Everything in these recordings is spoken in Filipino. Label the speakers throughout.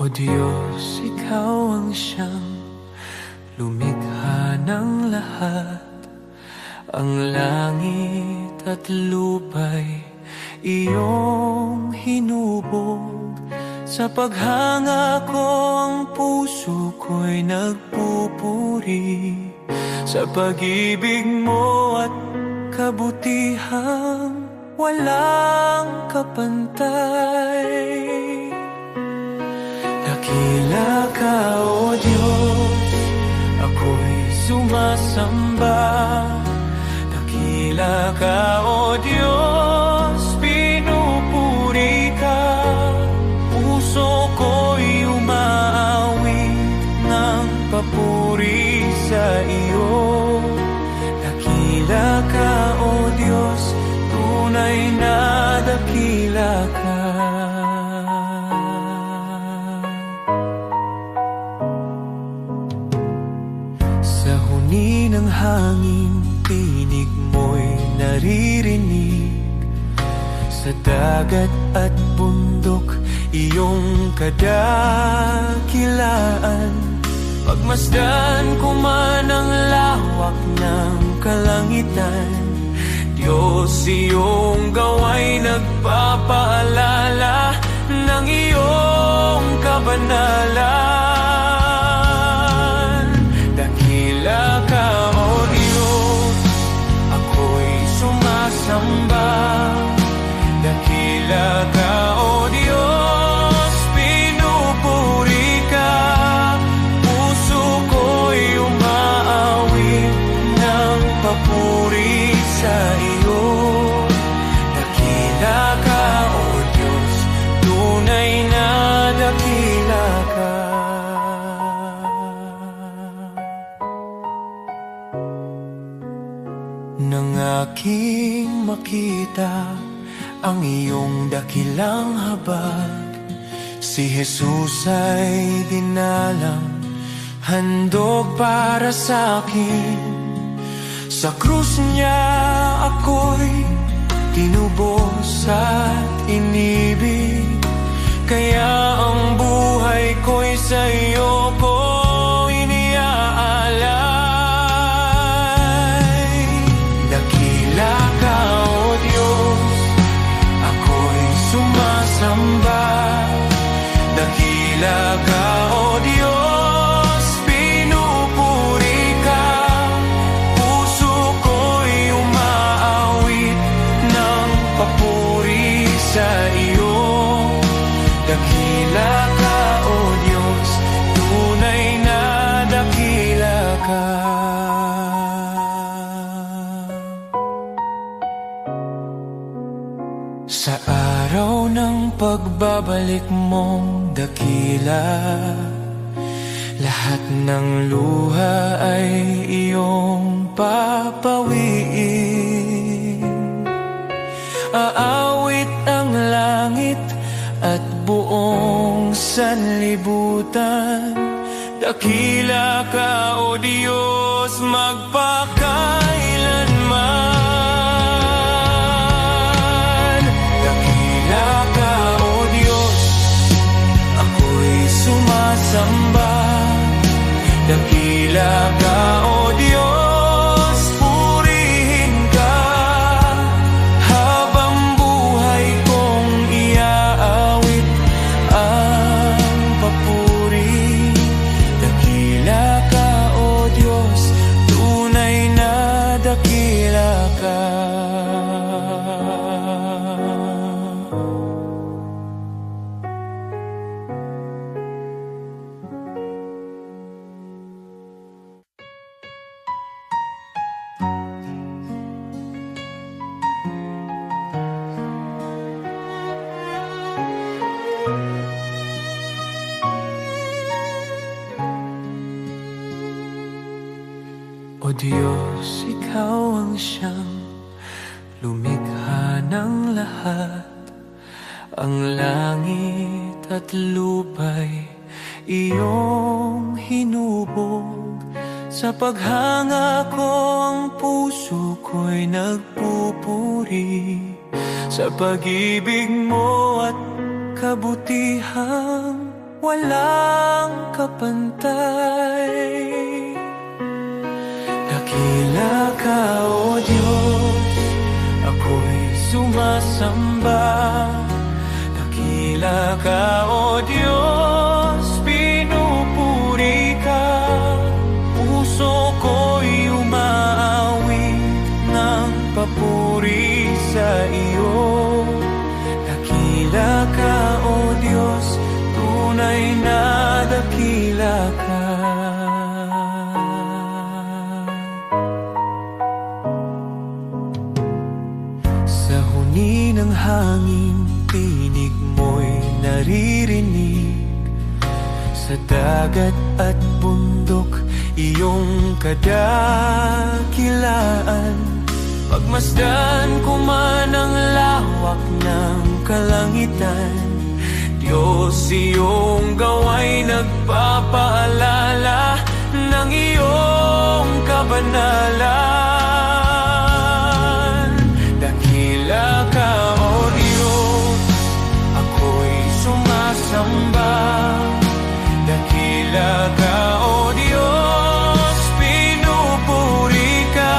Speaker 1: O Diyos, Ikaw ang siyang lumikha ng lahat. Ang langit at lupa'y iyong hinubog. Sa paghanga ko ang puso ko'y nagpupuri sa pag-ibig mo at kabutihang walang kapantay. Dakila ka, O Diyos, ako'y sumasamba. Dakila ka, O Diyos, pinupuri ka. Puso ko'y umaawit ng papuri sa iyo. Dakila ka, O Diyos, tunay na dakila ka. Sa huni ng hangin, tinig mo'y naririnig. Sa dagat at bundok, iyong kadakilaan. Pagmasdan ko man ang lawak ng kalangitan, Diyos, iyong gawa'y nagpapaalala ng iyong kabanalan. Dakila ka, O Diyos, ako'y sumasamba. Dakila ka, O Diyos, pinupuri ka. Puso ko'y umaawit ng papuri sa iyo. Dakila ka, O Diyos, tunay na dakila ka. Nang aking makita ang iyong dakilang habag, si Jesus ay dinalang, handog para sa akin. Sa krus niya ako'y tinubos at inibig, kaya ang buhay ko'y sa iyo ko iniaalay. Dakila ka, O Diyos, ako'y sumasamba. Dakila ka, O Diyos, pinupuri ka. Puso ko'y umaawit ng papuri sa iyo. Dakila ka, O Diyos, tunay na dakila ka. Sa araw ng pagbabalik mong dakila, lahat ng luha ay iyong papawiin. Aawit ang langit at buong sanlibutan. Dakila ka, O Diyos, magpakailanman. Dakila ka, O Diyos, ako'y sumasamba. Dakila ka, O Diyos, purihin ka. Habang buhay kong iaawit ang papuri. Dakila ka, O Diyos, tunay na dakila ka. O Diyos, Ikaw ang siyang lumikha ng lahat. Ang langit at lupa'y iyong hinubog. Sa paghanga ko ang puso ko'y nagpupuri sa pag-ibig mo at kabutihang walang kapantay. Dakila ka, O Diyos, ako'y sumasamba. Dakila ka, O Diyos, pinupuri ka. Puso ko'y umaawit ng papuri sa iyo. Dakila ka, O Diyos, tunay na dakila ka. Sa huni ng hangin, tinig mo'y naririnig. Sa dagat at bundok, iyong kadakilaan. Pagmasdan ko man ang lawak ng kalangitan, Diyos, iyong gawa'y nagpapaalala ng iyong kabanalan. Dakila ka, O Diyos, ako'y sumasamba. Dakila ka, O Diyos, pinupuri ka.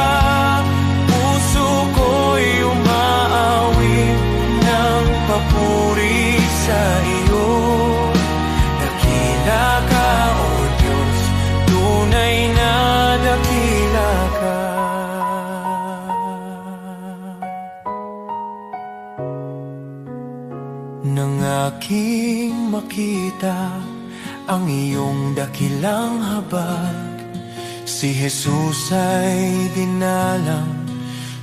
Speaker 1: Puso ko'y umaawit ng papuri sa iyo. Dakila ka, O Diyos, tunay na dakila ka. Nang aking makita ang iyong dakilang habag, si Jesus ay dinalang,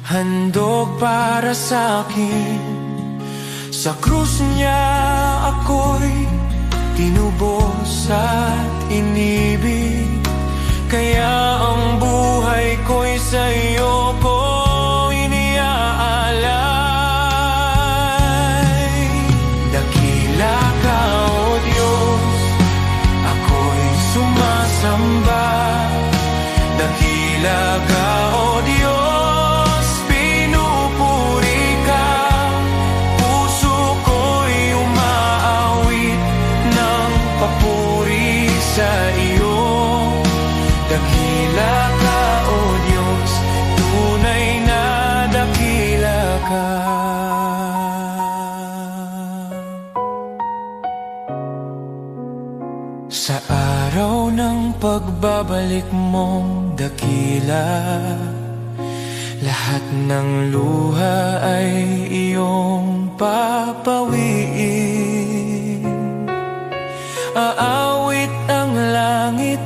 Speaker 1: handog para sa akin. Sa krus niya ako'y tinubos at inibig, kaya ang buhay ko'y sa iyo ko iniaalay. Dakila ka, O Diyos, ako'y sumasamba. Dakila ka, O Diyos, pinupuri ka. Puso ko'y umaawit ng papuri sa iyo. Dakila ka, O Diyos, tunay na dakila ka. Sa araw ng pagbabalik mong dakila, lahat ng luha ay iyong papawiin. Aawit ang langit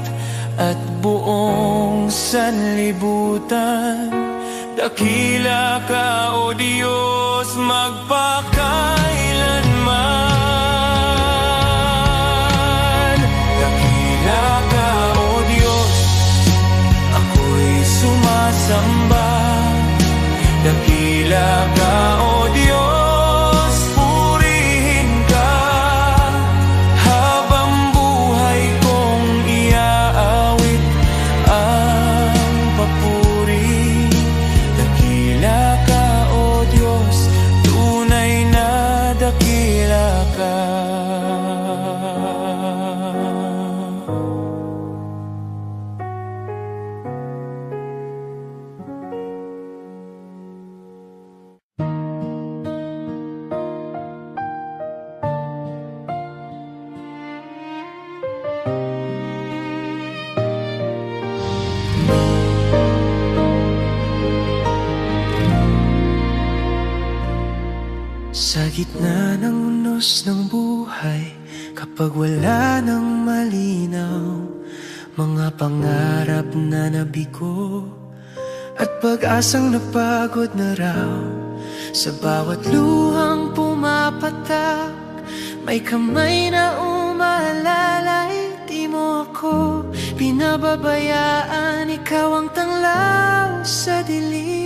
Speaker 1: at buong sanlibutan. Dakila ka, O Diyos, magpakailanman. Dakila ka, O Diyos, ako'y sumasamba. Dakila ka, O Diyos, purihin ka. Habang buhay kong iaawit ang papuri. Dakila ka, O Diyos, tunay na dakila ka. Sa gitna ng unos ng buhay, kapag wala nang malinaw, mga pangarap na nabigo at pag-asang napagod na raw. Sa bawat luhang pumapatak, may kamay na umalalay. Di mo ako pinababayaan, ikaw ang tanglaw sa dilim.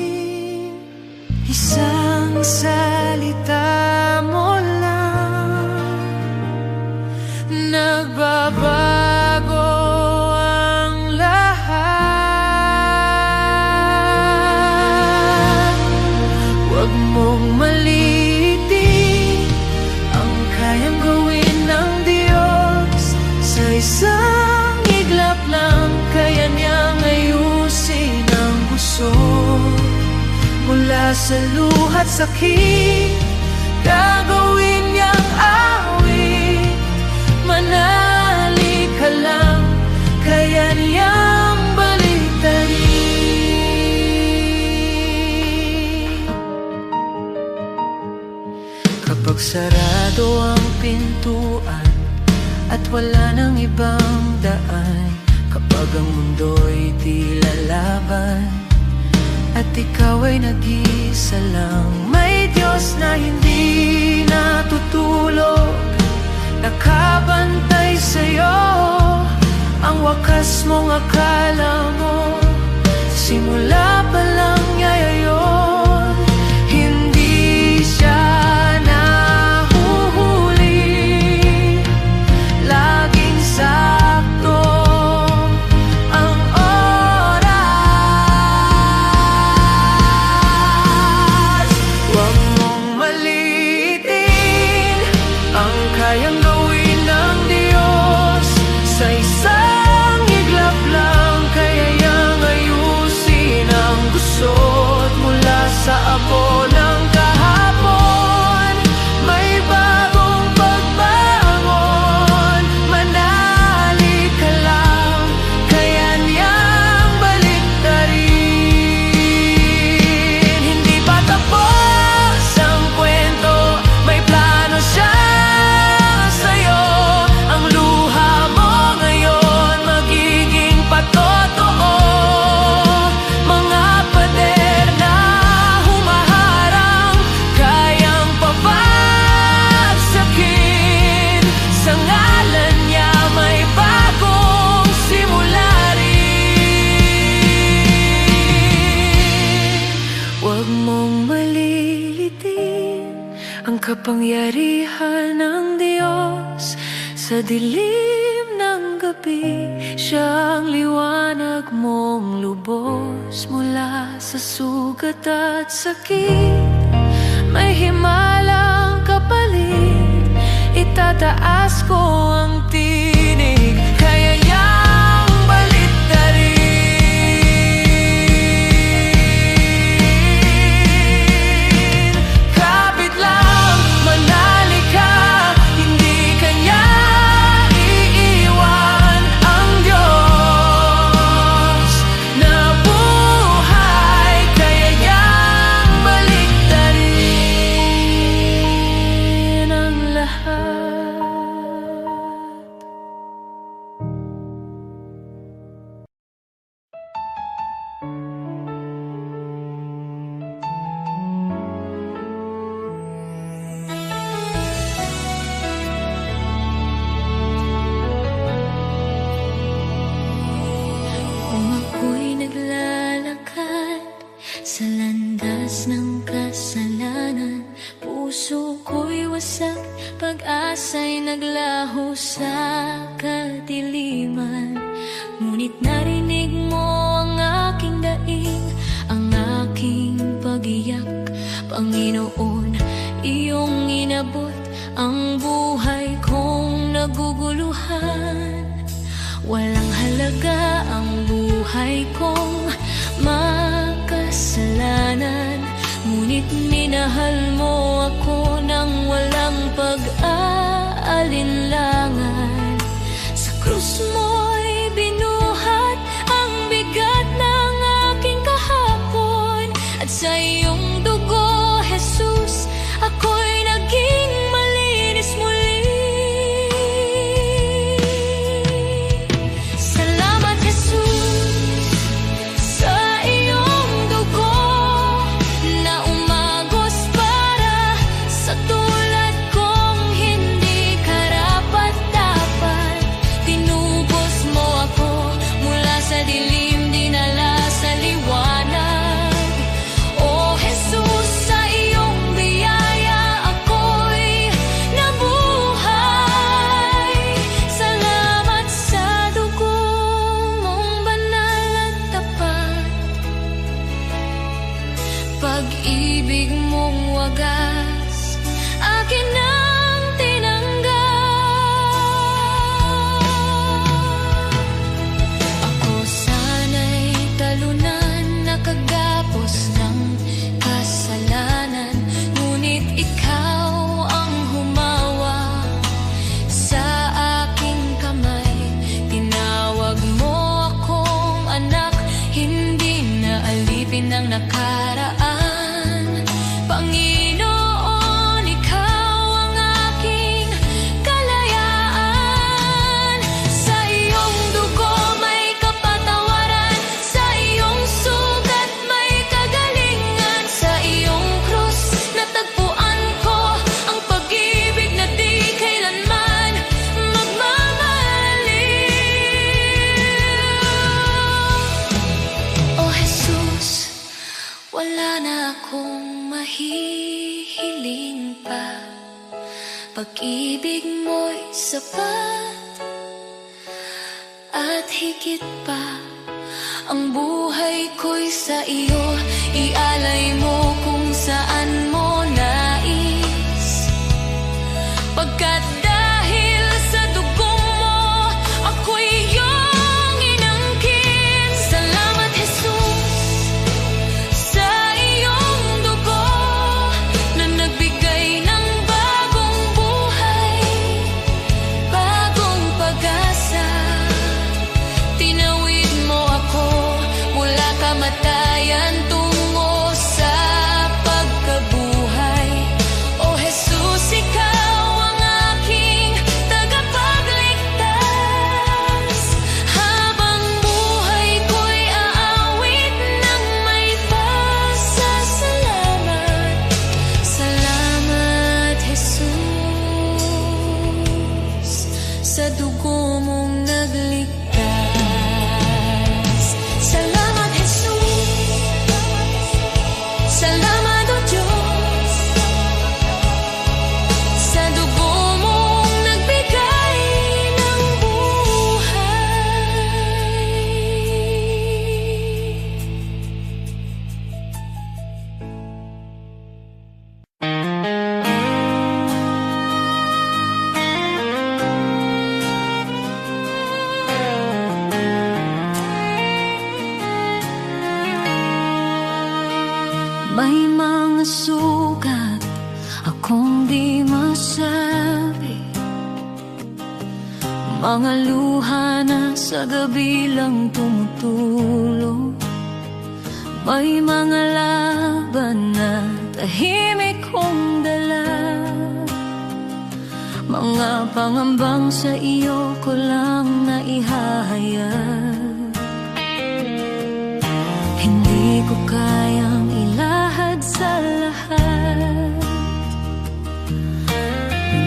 Speaker 1: Isang salita mo lang, nagbabago ang lahat. Huwag mong maliitin ang kayang gawin ng Diyos. sa luha't sakit, gagawin niyang awit. Manali ka lang, kaya niyang baliktarin. Kapag sarado ang pintuan at wala nang ibang daan, kapag ang mundo'y di lalaban at ikaw ay nag-isa lang, may Diyos na hindi natutulog, nakabantay sa'yo. Ang wakas mong akala mo, simula pa lang niya yun. Hindi siya nahuhuli, laging sakto ang oras. Huwag mong maliitin ang kayang gawin ng Diyos. Sa isang iglap lang, kaya niyang ayusin ang gusot. Mula sa abo ng kahapon, may bagong pagbangon. Manali ka lang, kaya niyang baliktarin. Hindi pa tapos ang kwento, may plano siya sa'yo. Ang luha mo ngayon magiging patotoo. Mga pader na humaharang, kayang pabagsakin. Sa ngalan niya may bagong simula rin. Huwag mong malilitin ang kapangyarihan ng Diyos. Sa dilim ng gabi, siya ang liwanag mong lubos. Mula sa sugat at sakit, may himalang kapalit. Itataas ko ang tinig, kaya niyang baliktarin. Kapit lang, manali ka, hindi ka niya iiwan. Ang Diyos na buhay, kaya niyang baliktarin ang lahat.
Speaker 2: Kung ako'y naglalakad sa landas ng kasalanan, puso ko'y wasak, pag-asa'y naglaho sa kadiliman. Ngunit narinig mo ang aking daing, ang aking pag-iyak. Panginoon, iyong inabot ang buhay kong naguguluhan. Walang halaga ang buhay kong makasalanan, ngunit minahal mo ako ng walang pag-aalinlangan. Sa krus mo'y binuhat ang bigat ng aking kahapon, at sa iyong dugo, Jesus, ako'y naging malinis muli. Salamat, Jesus, sa iyong dugo na umagos para sa tulad kong hindi karapat nakaraan. Panginoon, ikaw ang aking kalayaan. Sa iyong dugo may kapatawaran, sa iyong sugat may kagalingan. Sa iyong krus natagpuan ko ang pag-ibig na di kailanman magmamaliw. O Jesus, wala na akong mahihiling pa. Pag-ibig mo'y sapat at higit pa. Ang buhay ko'y sa iyo, ialay mo kung saan mo nais. Pagkat dahil sa dugo mo, ako'y iyong inangkin. Salamat, Jesus, sa iyong dugo na nagbigay ng bagong buhay, bagong pag-asa. Tinawid mo ako mula kamatayan tungo sa pagkabuhay. O Jesus, ikaw ang aking tagapagligtas. Habang buhay ko'y aawit ng may pasasalamat. Salamat, Jesus, sa dugo mong nagligtas. Salamat, Jesus. Salamat, O Diyos, sa dugo mong nagbigay ng buhay. May mga sugat akong di masabi, mga luha na sa gabi lang tumutulong. May mga laban na tahimik kong dala, mga pangambang sa iyo ko lang naihahayag. Hindi ko kayang ilahad sa lahat,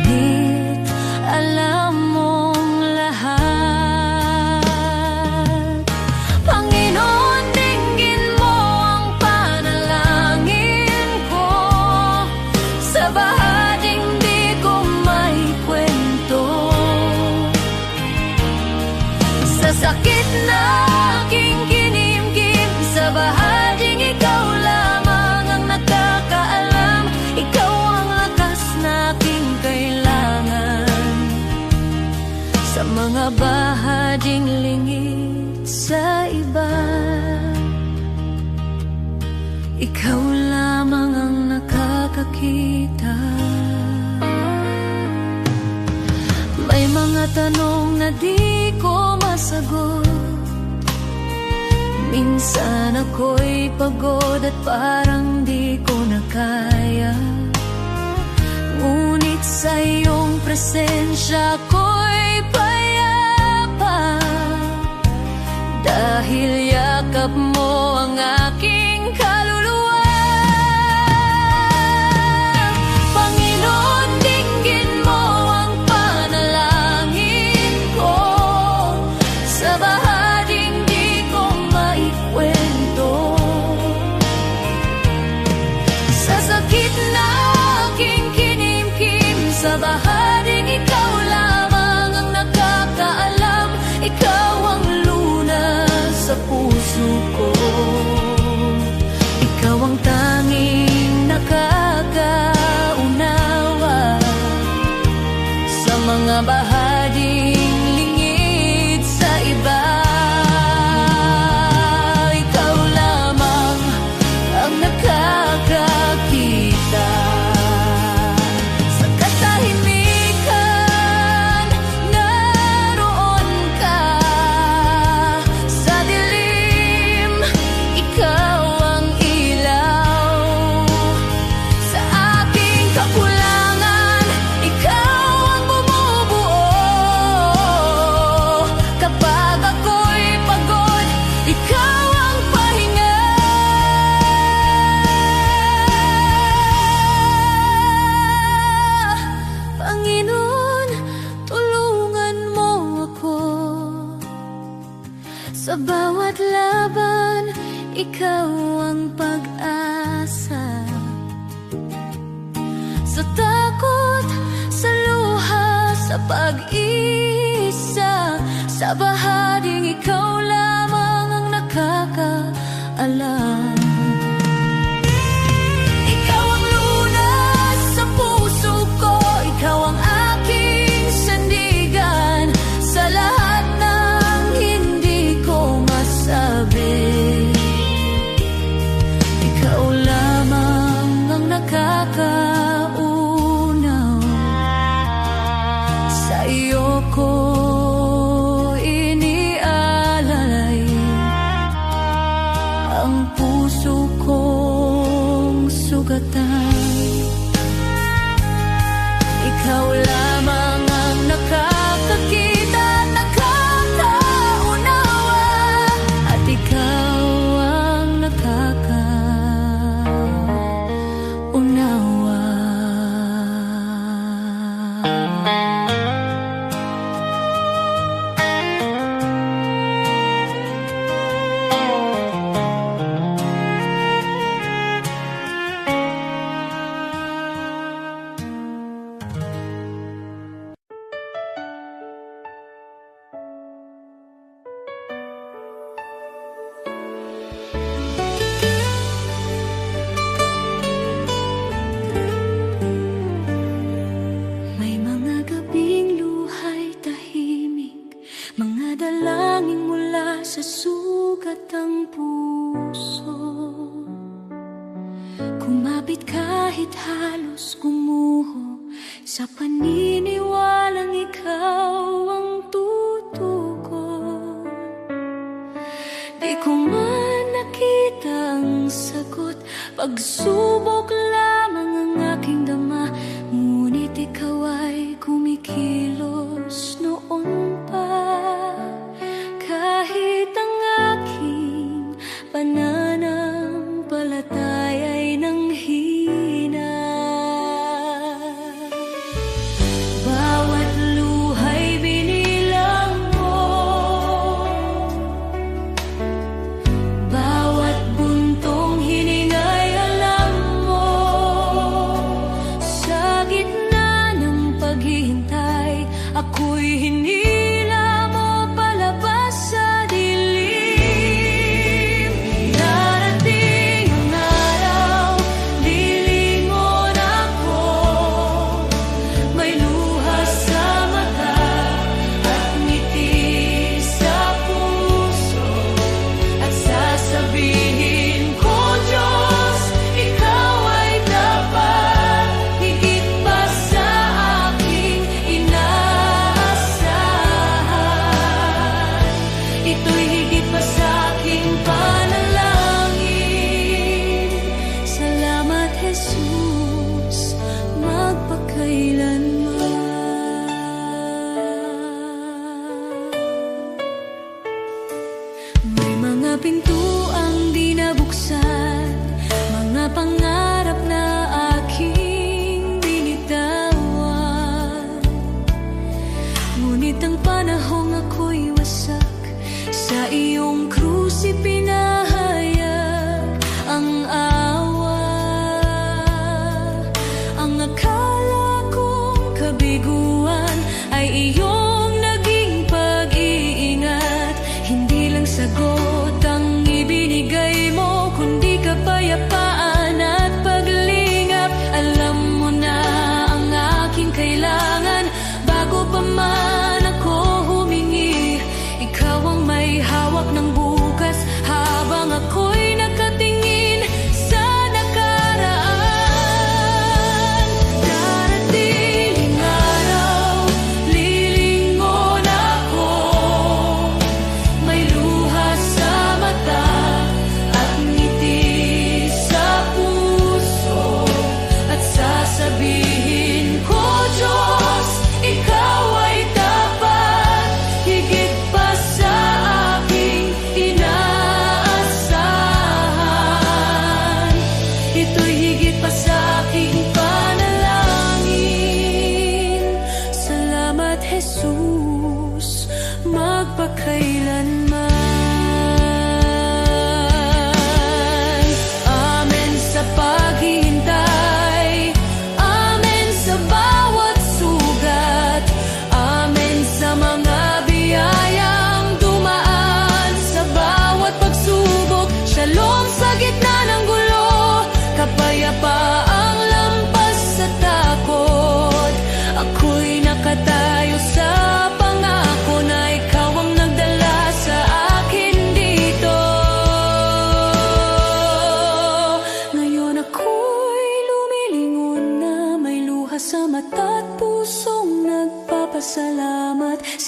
Speaker 2: ngunit alam mong lahat. Panginoon, dinggin mo ang panalangin ko. Sa bahaging di ko may kwento, sa sakit na aking kinimkim, sa bahaging ikaw lamang ang nakakaalam. Ikaw ang lakas na aking kailangan. Sa mga bahaging lingid sa iba, ikaw lamang ang nakakakita. May mga tanong na di ko masagot, minsan ako'y pagod at parang di ko na kaya. Ngunit sa iyong presensya ko'y payapa, dahil yakap mo ang aking kaluluwa. Panginoon, dinggin mo ang panalangin ko. Sa bahaging di ko maikwento, sa sakit na aking kinimkim, sa bahaging ikaw lamang ang nakakaalam. Ikaw ang lunas sa puso ko, ikaw ang tanging nakakaunawa. Sa mga bahaging lingid sa iba, ikaw lamang ang nakakakita. Sa katahimikan, naroon ka. Sa dilim, ikaw ang Sa bawat laban, ikaw ang pag-asa. Sa takot, sa luha, sa pag-isa, sa bahading ikaw lamang ang nakakaalam. Ikaw ang lunas sa puso ko, ikaw ang aking sandigan sa lahat ng hindi ko masabi. Ikaw lamang ang nakakaunaw, sa iyo ko inialalay ang puso kong sugatan. Ikaw lamang ang nakakakita at nakakaunawa, at ikaw ang nakakaunawa. May mga gabing luhay tahimik, mga dalangin mula sa sugat ang puso. Kumapit kahit halos gumuho, sa paniniwalang ikaw ang tutugon. Di ko man nakita ang sagot, pagsubok lamang ang aking dama, ngunit ikaw ay kumikilos noon pa. Kahit ang aking pananampalataya ay nanghina, bawat luhay binilang mo, bawat buntong hiningay alam mo. Sa gitna ng paghihintay, ako'y hinila mo palabas sa dilim. Darating ang araw, lilingon ako, may luha sa mata at ngiti sa puso, at sasabihin ko, Diyos, ikaw ay dapat, higit pa sa aking inaasahan. Ito'y higit pa sa aking panalangin. Salamat, Jesus, magpakailanman. May mga pintuang di nabuksan, mga pangarap na aking binitawan. Ngunit ang panahong ako'y wasak, sa iyong krus ipinahayag ang awa. Ang akala kong kabiguan ay iyong naging pag-iingat. Hindi lang sagot ang ibinigay mo, kundi kapayapaan at paglingap. Alam mo na ang aking kailangan bago pa man ako humingi. Ikaw ang may hawak ng bukas habang ako'y nakatingin sa nakaraan. Darating ang araw, lilingon ako, may luha sa mata at ngiti sa puso, at sasabihin ko, Diyos, ikaw ay dapat, higit pa sa aking inaasahan. Ito'y higit pa sa aking panalangin. Salamat, Jesus, magpakailanman.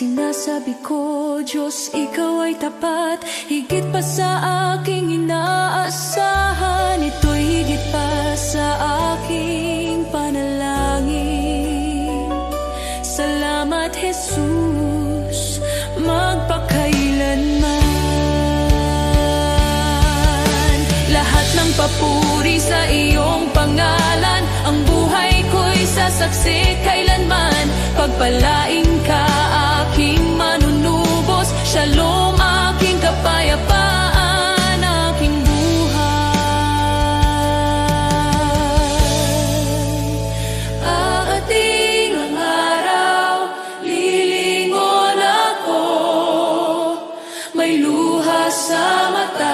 Speaker 2: Sinasabi ko, Diyos, Ikaw ay tapat, higit pa sa aking inaasahan. Ito'y higit pa sa aking panalangin. Salamat, Jesus, magpakailanman. Lahat ng papuri sa iyong pangalan, ang buhay ko'y sasaksi kailanman. Pagpalain ka, aking manunubos, Shalom, aking kapayapaan, aking buhay. Aating ang araw, lilingon ako, may luha sa mata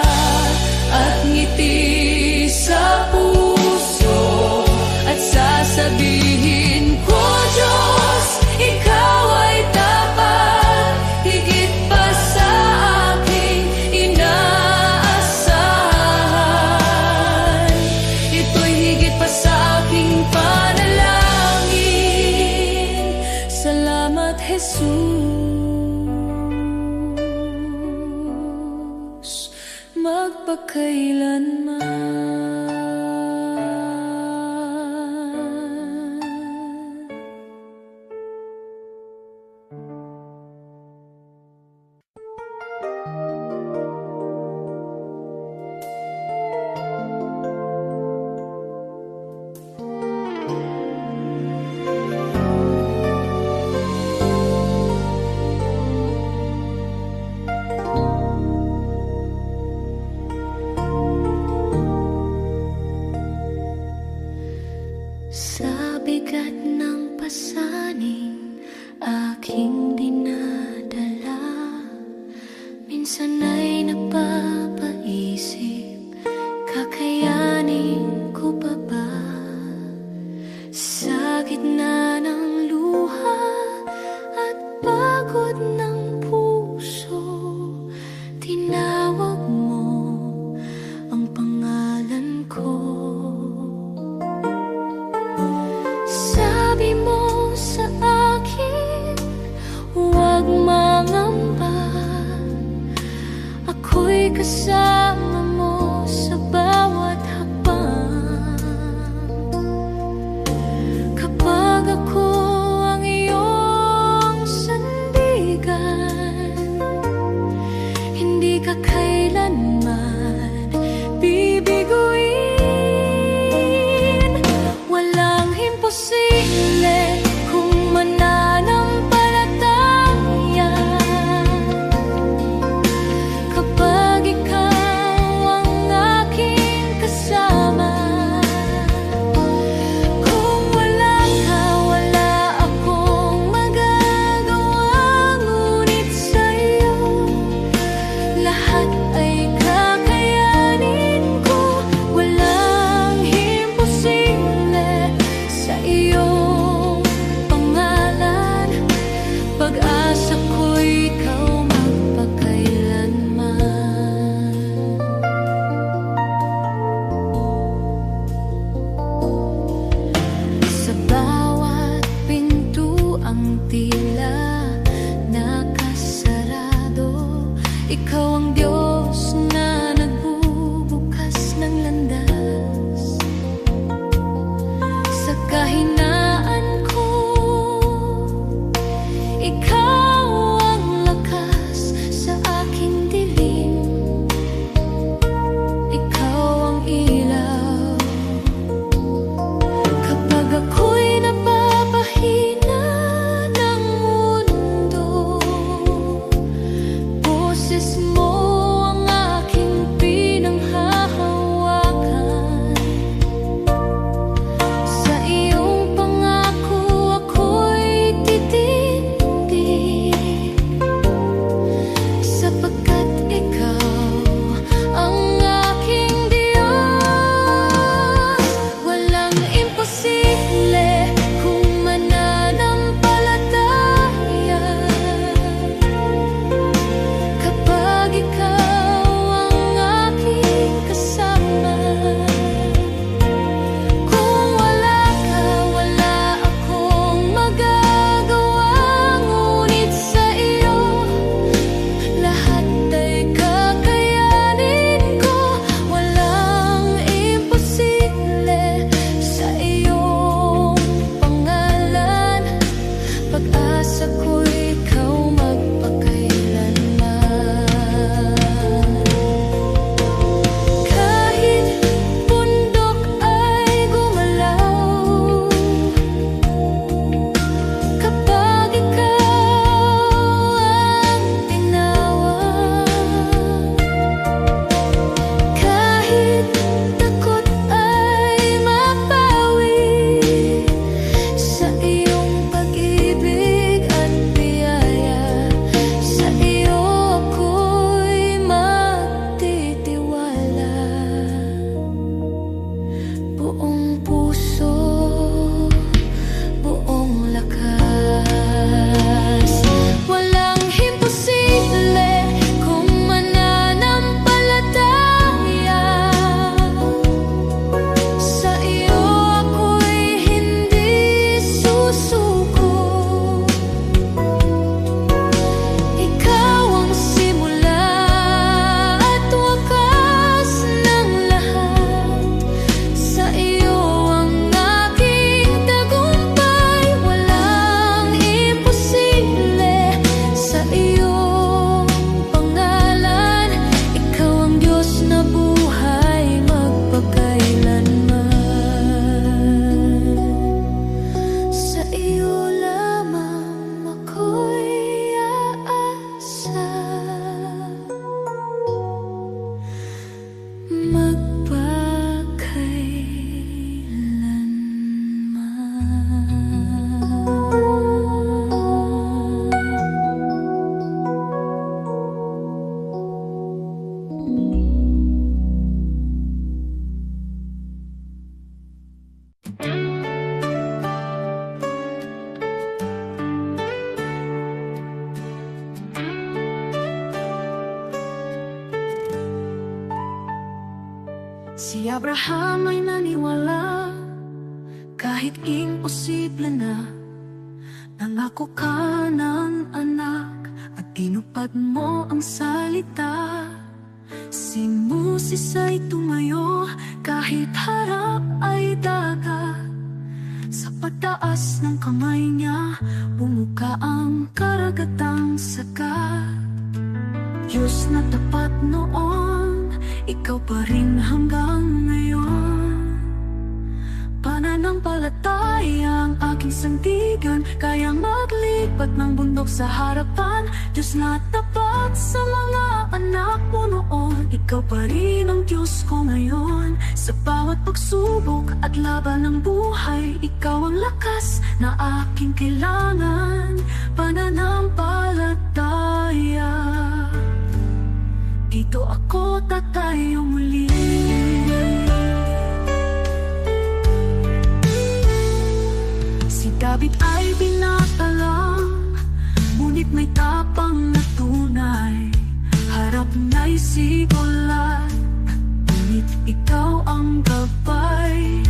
Speaker 2: at ngiti sa puso, at sasabihin ko, Diyos, Ikaw ay tapat, higit pa sa aking inaasahan. Ito'y higit pa sa aking panalangin. Salamat, Jesus, magpakailanman. Sa bigat ng pasaning aking dinadala, minsan ay napapaisip, kakayanin ko pa ba? Sa gitna ng luha at pagod ng puso, tinawag mo ang pangalan ko. Sabi mo sa akin, huwag mangamba, ako'y kasama mo sa bawat hakbang. Kapag ako ang iyong sandigan, hindi ka kailanman bibiguin. Walang imposible kung mananampalataya. Kapag ikaw
Speaker 3: Si Abraham ay naniwala kahit imposible na. Nangako ka ng anak at tinupad mo ang salita. Si Moses ay tumayo kahit harap ay dagat. Sa pagtaas ng kamay niya, bumuka ang karagatang sagat. Diyos na tapat noon, ikaw pa rin hanggang ngayon. Pananampalataya ang aking sandigan, kayang maglipat ng bundok sa harapan. Diyos na tapat sa mga anak mo noon, ikaw pa rin ang Diyos ko ngayon. Sa bawat pagsubok at laban ng buhay, ikaw ang lakas na aking kailangan. Pananampalataya, dito ako tatayo muli. Si David ay binata lang, ngunit may tapang na tunay. Harap na'y si Goliath, ngunit ikaw ang gabay.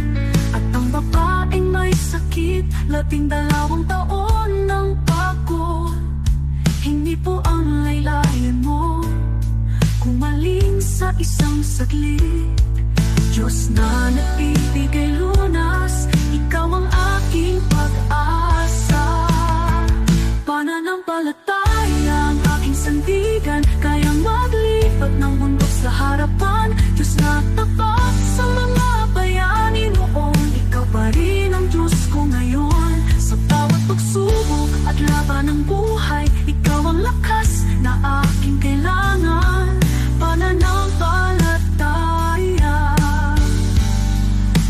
Speaker 3: At ang babaeng may sakit, 12 taon ng pagod. Hindi po ang laylayan mo kumaling sa isang saglit. Diyos na nagbibigay lunas, ikaw ang aking pag-asa. Pananampalataya ang aking sandigan, kayang maglipat ng bundok sa harapan. Diyos na tapat sa mga bayani noon, ikaw pa rin ang Diyos ko ngayon. Sa bawat pagsubok at laban ng buhay, ikaw ang lakas na aking kailangan. Pananampalataya,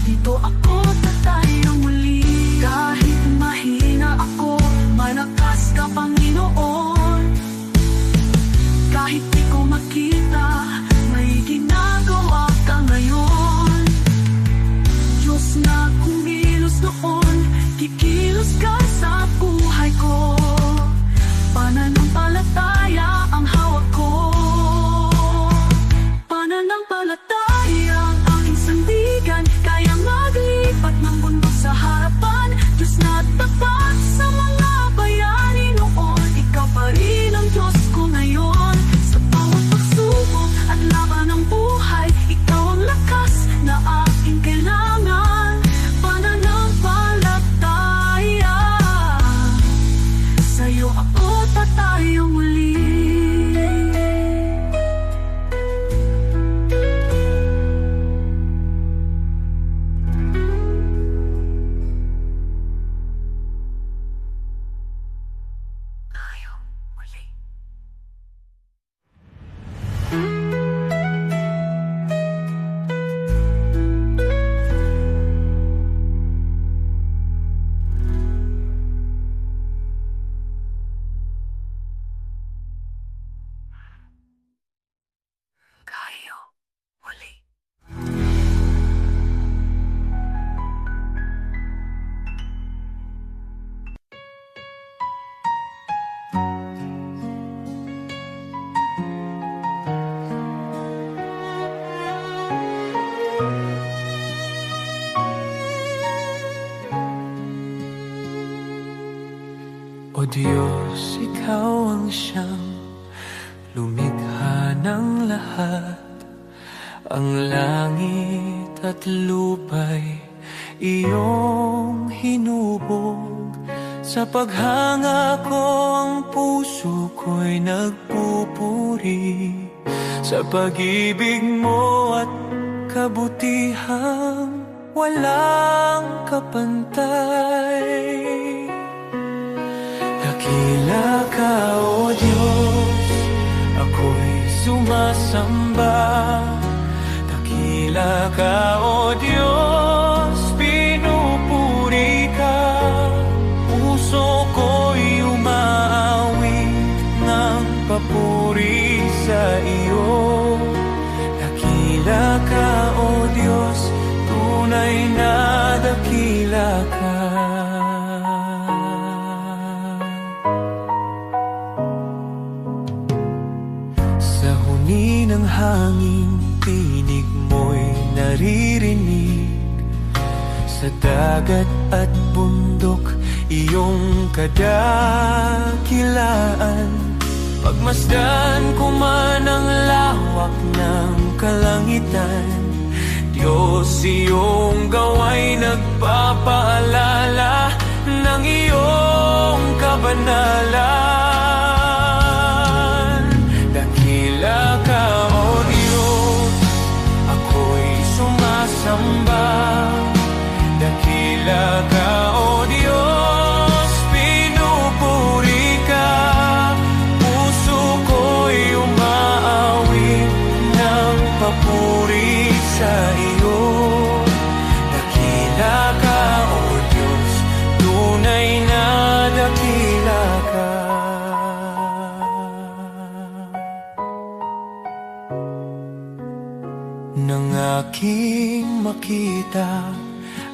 Speaker 3: dito ako tatayo muli. Kahit mahina ako, malakas ka Panginoon. Kahit di ko makita, may ginagawa ka ngayon. Diyos na kumilos noon, kikilos ka sa buhay ko. Pananampalataya ang hawak ko. Pananampalataya ang aking sandigan, kayang maglipat ng bundok sa harapan. Diyos na tapat sa mga bayani noon, ikaw pa rin ang Diyos ko ngayon. Sa bawat pagsubok at laban ng buhay, ikaw ang lakas na aking kailangan. Pananampalataya, sa'yo ako tatayo muli.
Speaker 1: O Diyos, ikaw ang siyang lumikha ng lahat. Ang langit at lupa'y iyong hinubog. Sa paghanga ko ang puso ko'y nagpupuri sa pag-ibig mo at kabutihang walang kapantay. Dakila ka, O Diyos, ako'y sumasamba. Dakila ka, O Diyos, pinupuri ka. Puso ko'y umaawit ng papuri sa iyo. Dakila ka, O Diyos, tunay na dakila ka. Sa huni ng hangin, tinig mo'y maririnig. Sa dagat at bundok, iyong kadakilaan. Pagmasdan ko man ang lawak ng kalangitan, Diyos, iyong gawa'y nagpapaalala ng iyong kabanalan. Dakila ka, O Diyos, ako'y sumasamba. Dakila ka, O Diyos, pinupuri ka. Puso ko'y umaawit ng papuri sa iyo. Dakila ka, O Diyos, tunay na dakila ka. Nang aking makita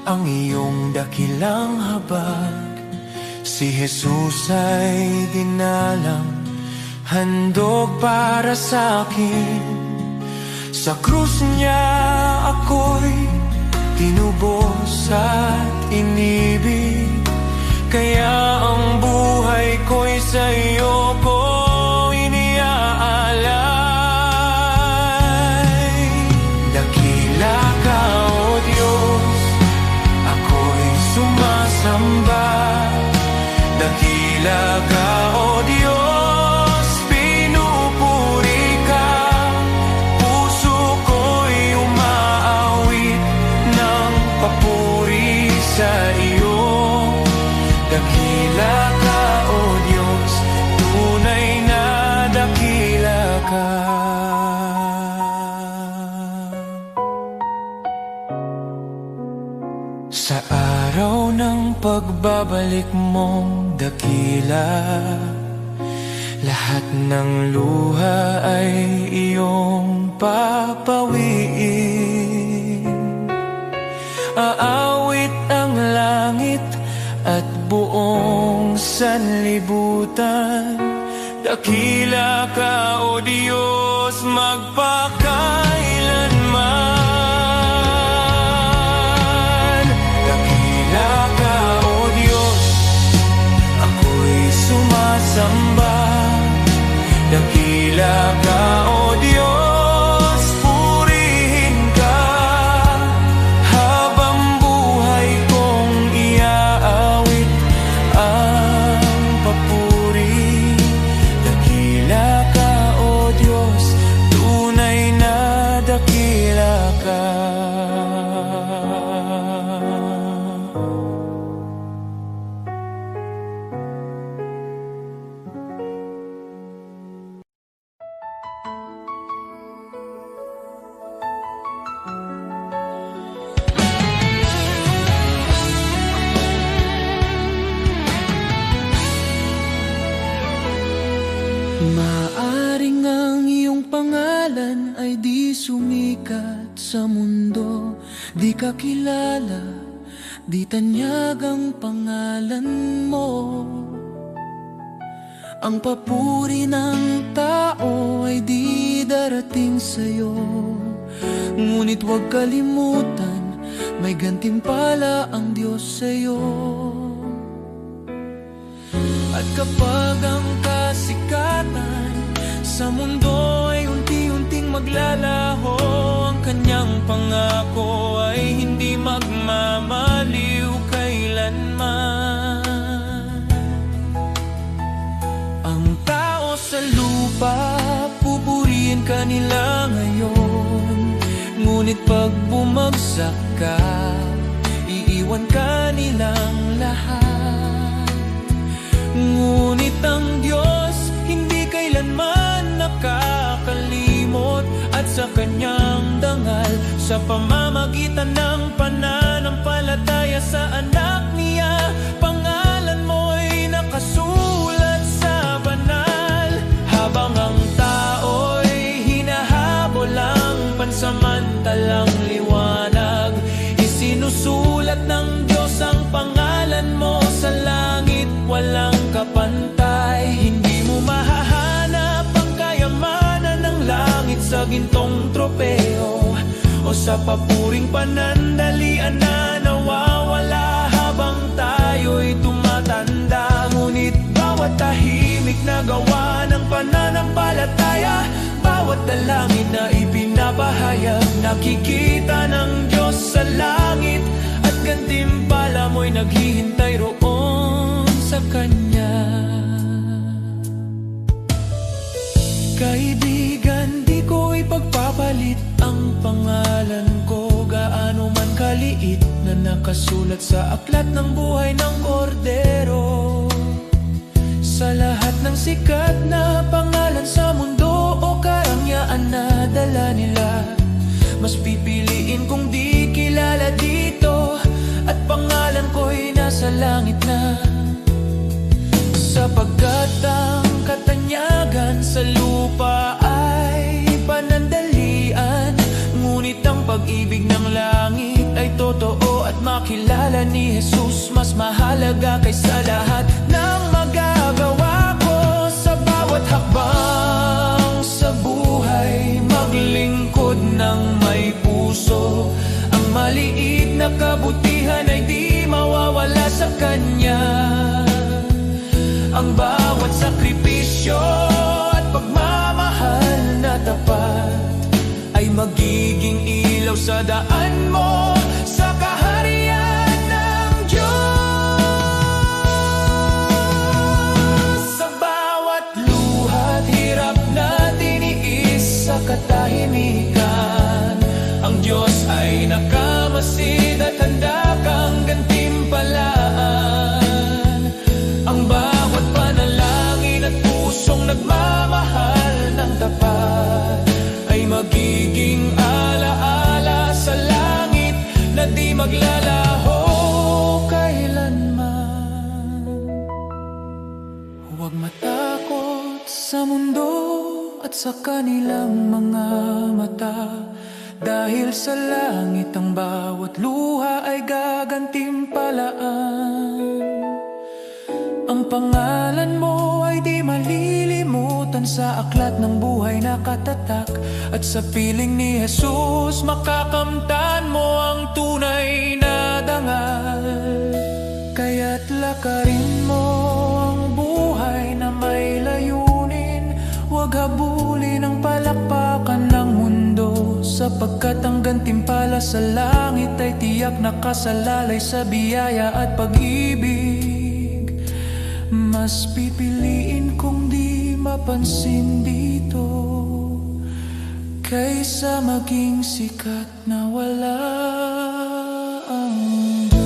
Speaker 1: ang iyong dakilang habag, si Jesus ay dinalang, handog para sa akin. Sa krus niya ako'y tinubos at inibig, kaya ang buhay ko'y sa iyo ko iniaalay. Dakila ka, O Diyos, ako'y sumasamba. Dakila ka, O Diyos, pinupuri ka. Puso ko'y umaawit ng papuri sa iyo. Dakila ka, O Diyos, tunay na dakila ka. Sa araw ng pagbabalik mong dakila, lahat ng luha ay iyong papawiin. Aawit ang langit at buong sanlibutan. Dakila ka, O Diyos, magpakailanman. Dakila ka, O Diyos, ako'y sumasamba. Dakila ka, O Diyos, purihin ka. Habang buhay kong iaawit ang papuri. Dakila ka, O Diyos, tunay na dakila ka. Maaring ang iyong pangalan ay di sumikat sa mundo, di ka kilala, di tanyag ang pangalan mo. Ang papuri ng tao ay di darating sa'yo, ngunit huwag kalimutan, may gantimpala ang Diyos sa'yo. At kapag ang kasikatan sa mundo ay unti-unting maglalaho, ang kanyang pangako ay hindi magmamaliw kailanman. Ang tao sa lupa, pupurihin ka nila ngayon, ngunit pag bumagsak ka, iiwan ka nilang lahat. Ngunit ang Diyos hindi kailanman nakakalimot, at sa kanyang dangal, sa pamamagitan ng pananampalataya sa anak niya, pangalan mo'y nakasulat sa banal. Habang ang tao'y hinahabol ang pansamantalang liwanag, isinusulat ng Diyos ang pangalan mo sa langit, walang kapantay. Hindi mo mahahanap ang kayamanan ng langit sa gintong tropeo o sa papuring panandalian na nawawala habang tayo'y tumatanda. Ngunit bawat tahimik na gawa ng pananampalataya, bawat dalangin na ipinapahayag, nakikita ng Diyos sa langit, at gantimpala mo'y naghihintay roon sa Kanya. Kaibigan, di ko ipagpapalit ang pangalan ko, gaano man kaliit, na nakasulat sa aklat ng buhay ng Kordero. Sa lahat ng sikat na pangalan sa mundo o karangyaan na dala nila, mas pipiliin kong di kilala dito, at pangalan ko'y nasa langit na. Sapagkat ang katanyagan sa lupa ay panandalian, ngunit ang pag-ibig ng langit ay totoo, at makilala ni Jesus mas mahalaga kaysa lahat ng magagawa ko. Sa bawat hakbang sa buhay, maglingkod ng may puso, ang maliit na kabutihan ay di mawawala sa Kanya. Ang bawat sakripisyo at pagmamahal na tapat ay magiging ilaw sa daan mo sa kaharian ng Diyos. Sa bawat luha't hirap na tiniis sa katahimikan, ang Diyos ay nakamasid at handa kang gantimpalaan. Ang bawat panalangin at pusong nagmamahal ng tapat ay magiging alaala sa langit na di maglalaho kailanman. Huwag matakot sa mundo at sa kanilang mga mata, dahil sa langit ang bawat luha ay gagantimpalaan. Ang pangalan mo ay di malilimutan sa aklat ng buhay na katatak, at sa piling ni Jesus makakamtan mo ang tunay na dangal. Kaya't lakarin mo ang buhay na may layunin, huwag habulin ang palakpakan ng mundo, sapagkat ang gantimpala sa langit ay tiyak nakasalalay sa biyaya at pag-ibig. Mas pipiliin kong di mapansin dito, kaysa maging sikat na wala ang Diyos.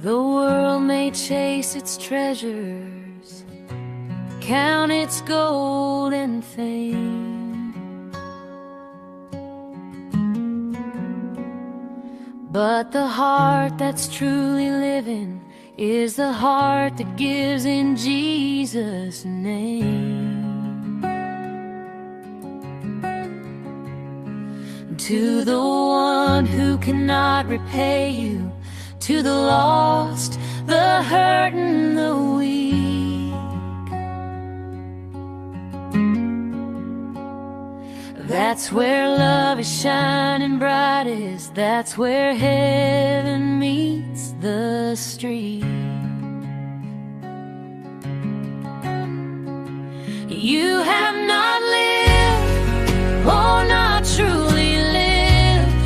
Speaker 2: The world may chase its treasures, count its gold and fame, but the heart that's truly living is the heart that gives in Jesus' name. To the one who cannot repay you, to the lost, the hurt and the weak, that's where love is shining brightest, that's where heaven meets the street. You have not lived, oh, not truly lived,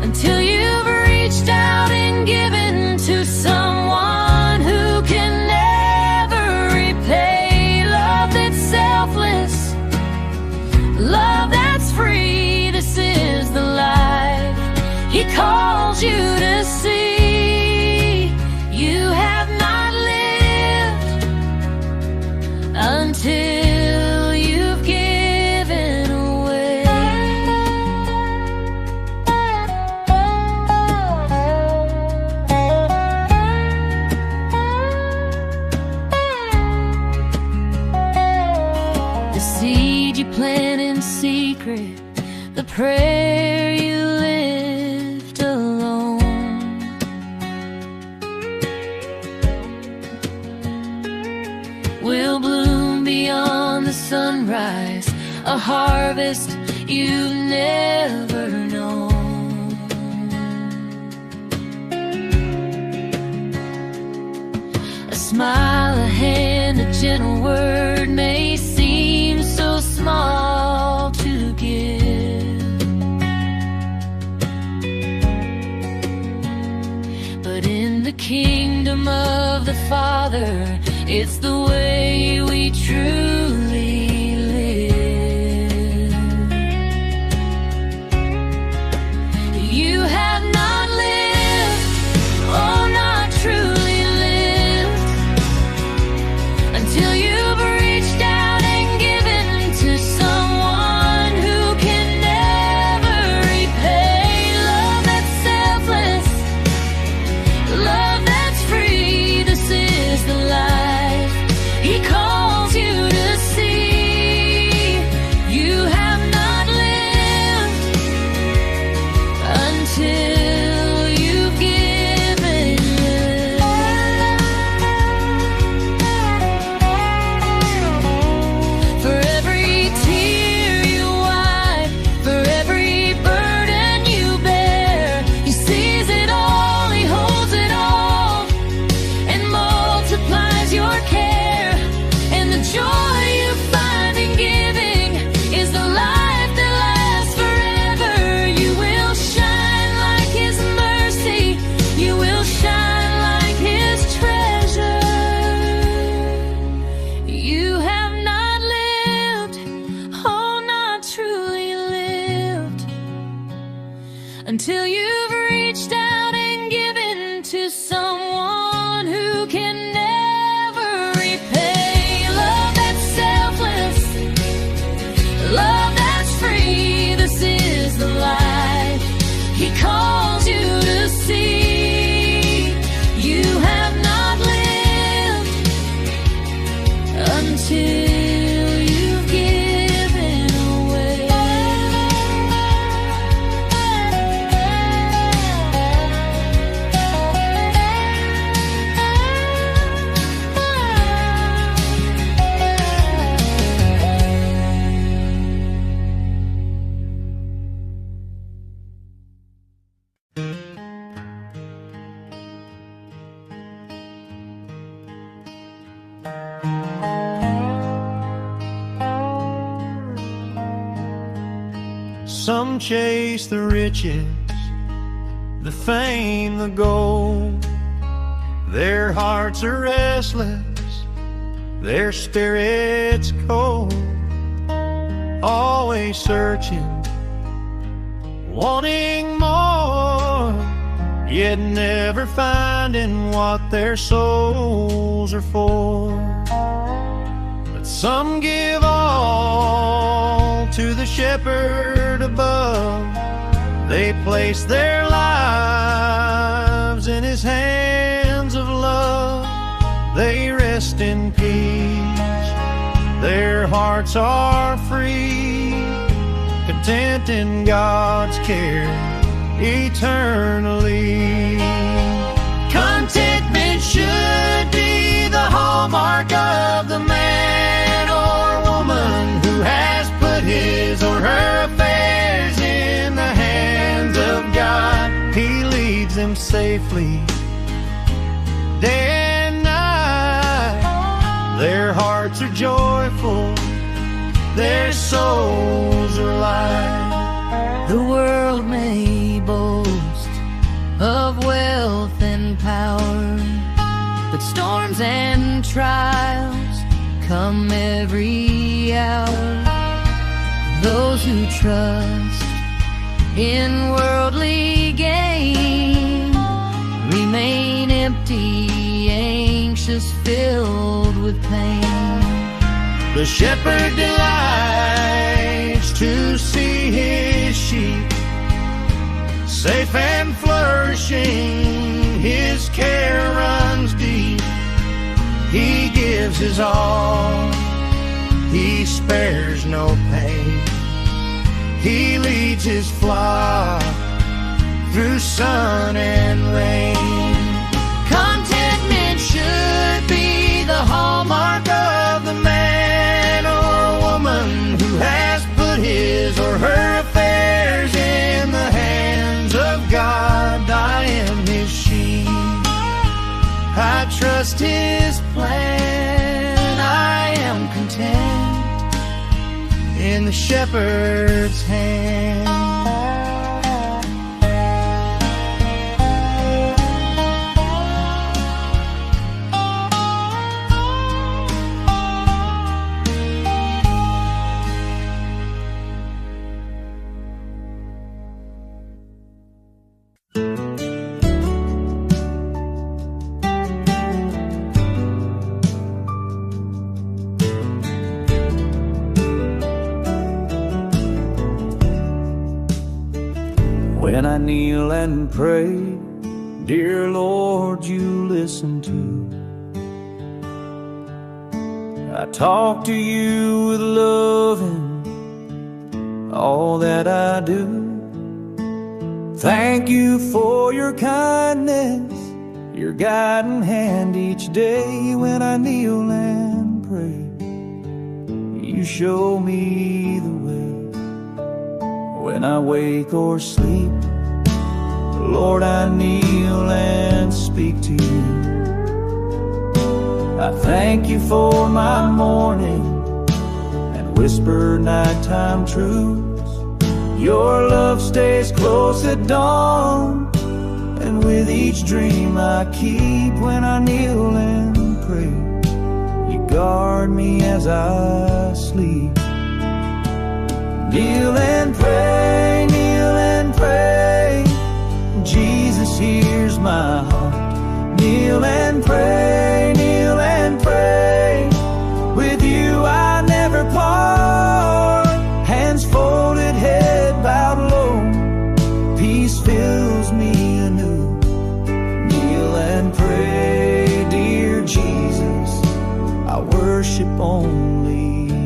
Speaker 2: until you've reached out and given to someone who can never repay. Love that's selfless, love that's free, this is the life He calls you to see. You have not lived until harvest you've never known. A smile, a hand, a gentle word may seem so small to give, but in the kingdom of the Father, it's the way we truly live. You have not lived, oh, not truly lived, until you've reached out and given to someone who can never repay. Love that's selfless, love that's free, this is the life He calls you to see. You have not lived until you've given. For every tear you wipe, for every burden you bear, He sees it all, He holds it all, and multiplies your care. And the joy you find in giving is the life that lasts forever. You will shine like His mercy, you will shine like His treasure. You have not lived, oh, not truly lived, until you've reached out and given to someone who can never repay. Love that's selfless, love that's free, this is the life He calls you to see. You have not lived until you've given away.
Speaker 4: Some chase the riches, the fame, the gold. Their hearts are restless, their spirits cold. Always searching, wanting more, yet never finding what their souls are for. But some give all to the shepherd above. They place their lives in His hands of love. They rest in peace, their hearts are free, content in God's care eternally. Contentment should be the hallmark of the man or woman who has put his or her affairs in the hands of God. He leads them safely day and night. Their hearts are joyful, their souls are light.
Speaker 2: The world may boast of wealth and power, but storms and trials come every hour. Those who trust in worldly gain remain empty, anxious, filled with pain.
Speaker 4: The shepherd delights to see his sheep safe and flourishing. His care runs deep. He gives his all. He spares no pain. He leads his flock through sun and rain. Contentment should be the hallmark of the man or woman who has put just His plan. I am content in the shepherd's hand.
Speaker 1: When I kneel and pray, dear Lord, you listen too. I talk to you with love in all that I do. Thank you for your kindness, your guiding hand each day. When I kneel and pray, you show me the way. When I wake or sleep, Lord, I kneel and speak to you. I thank you for my morning and whisper nighttime truths. Your love stays close at dawn, and with each dream I keep. When I kneel and pray, you guard me as I sleep. Kneel and pray, kneel and pray, Jesus hears my heart. Kneel and pray, kneel and pray, with you I never part. Hands folded, head bowed low, peace fills me anew. Kneel and pray, dear Jesus, I worship only you.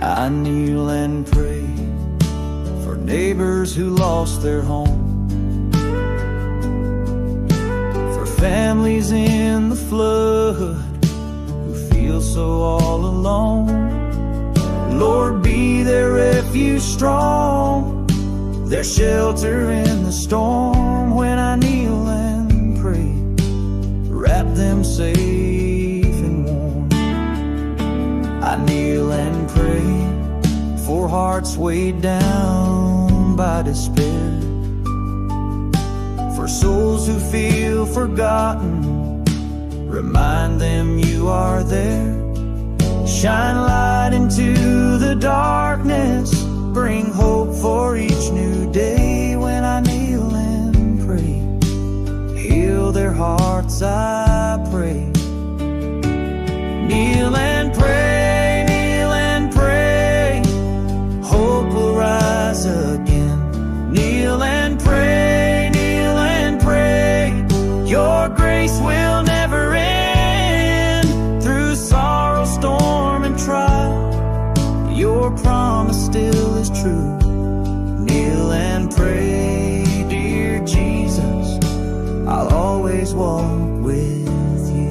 Speaker 1: I kneel and pray for neighbors who lost their home, for families in the flood who feel so all alone. Lord, be their refuge strong, their shelter in the storm. When I kneel and pray, wrap them safe and warm. I kneel and pray for hearts weighed down by despair, for souls who feel forgotten, remind them you are there. Shine light into the darkness, bring hope for each new day. When I kneel and pray, heal their hearts, I pray. Kneel and pray, kneel and pray, hope will rise again. Kneel and pray, kneel and pray, your grace will never end. Through sorrow, storm, and trial, your promise still is true. Kneel and pray, dear Jesus, I'll always walk with you.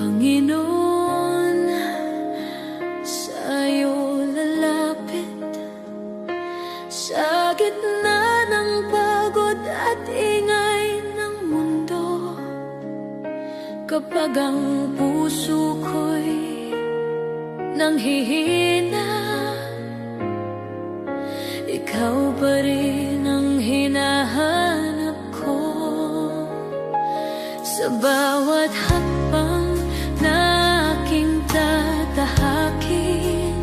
Speaker 2: Panginoon, sa'yo lalapit sa gitna ng pagod at ingay ng mundo. Kapag ang puso ko'y nanghihina, ikaw pa rin ang hinahanap ko. Sa bawat hakbang na aking tatahakin,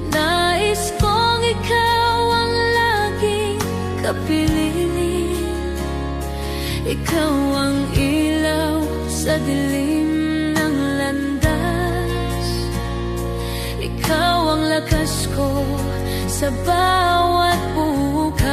Speaker 2: nais kong ikaw ang laging kapiling. Ikaw ang ilaw sa dilim ng landas, ikaw ang lakas ko sa bawat bukas.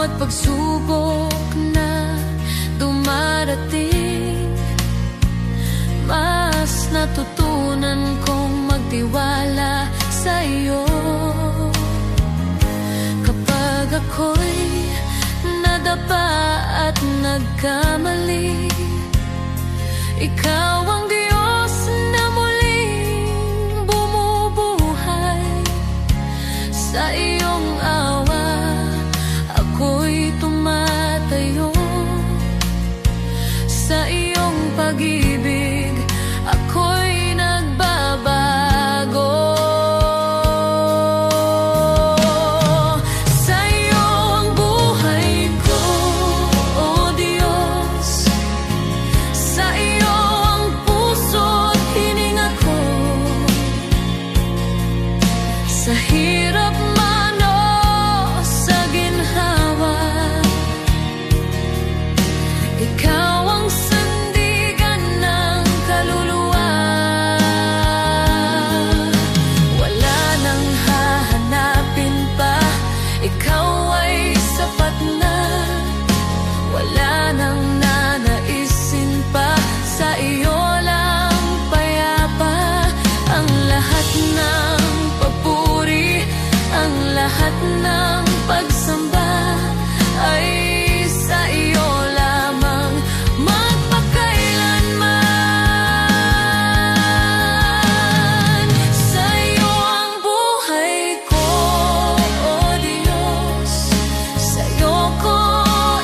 Speaker 2: bawat pagsubok na dumarating, mas natutunan kong magtiwala sa iyo. Kapag ako'y nadapa at nagkamali, ikaw ang Diyos na muling bumubuhay. Sa iyong awa ako'y tumatayo, sa iyong pag-ibig ako'y nagbabago. Sa iyo ang buhay ko, O Diyos. Sa iyo ang puso't hininga ko. Sa hirap man o sa ginhawa, ikaw ang sandigan ng kaluluwa. Wala nang hahanapin pa, ikaw ay sapat na. Wala nang nanaisin pa, sa iyo lang payapa. Ang lahat ng papuri, ang lahat ng pagsamba ay sa iyo lamang magpakailanman. Sa iyo ang buhay ko, O Diyos. Sa iyo ko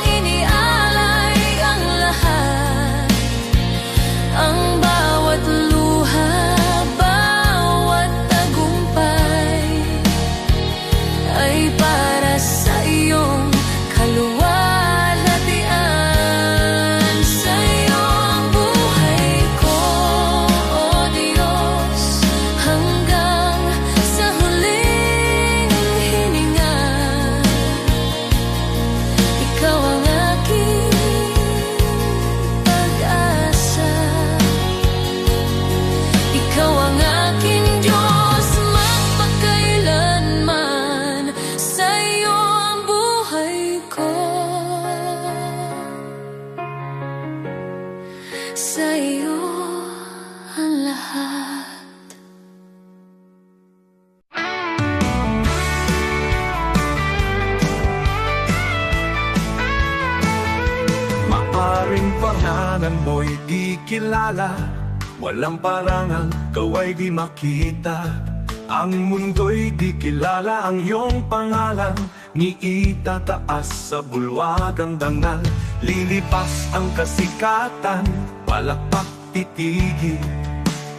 Speaker 2: inialay ang lahat, ang bawat luha, bawat tagumpay ay para sa iyong kaluwalhatian. Sa iyo ang buhay ko, O Diyos, hanggang sa huling hininga. Ikaw ang aking pag-asa, ikaw ang aking Diyos magpakailanman. Sa iyo ang buhay ko, sa iyo ang lahat.
Speaker 1: Maaring pangalan mo'y di kilala, walang parangal, kaway di makita. Ang mundo'y di kilala ang iyong pangalan, ni itataas sa bulwagang dangal. Lilipas ang kasikatan, palakpak titigil,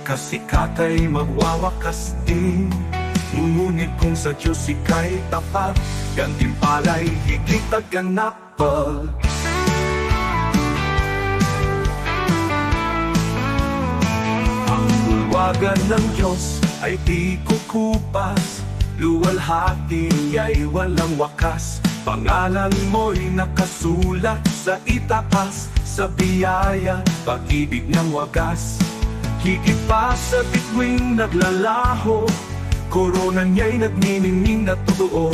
Speaker 1: kasikatay magwawakas din. Ngunit kung sa Diyos ika'y tapat, gantimpala'y higit at ganapal. Ang bulwagan ng Diyos ay di kukupas, luwalhati ay walang wakas. Pangalan mo'y nakasulat sa itaas, sa biyaya, pag-ibig ng wagas. Higit pa sa bituing naglalaho, korona niya'y nagniningning na totoo.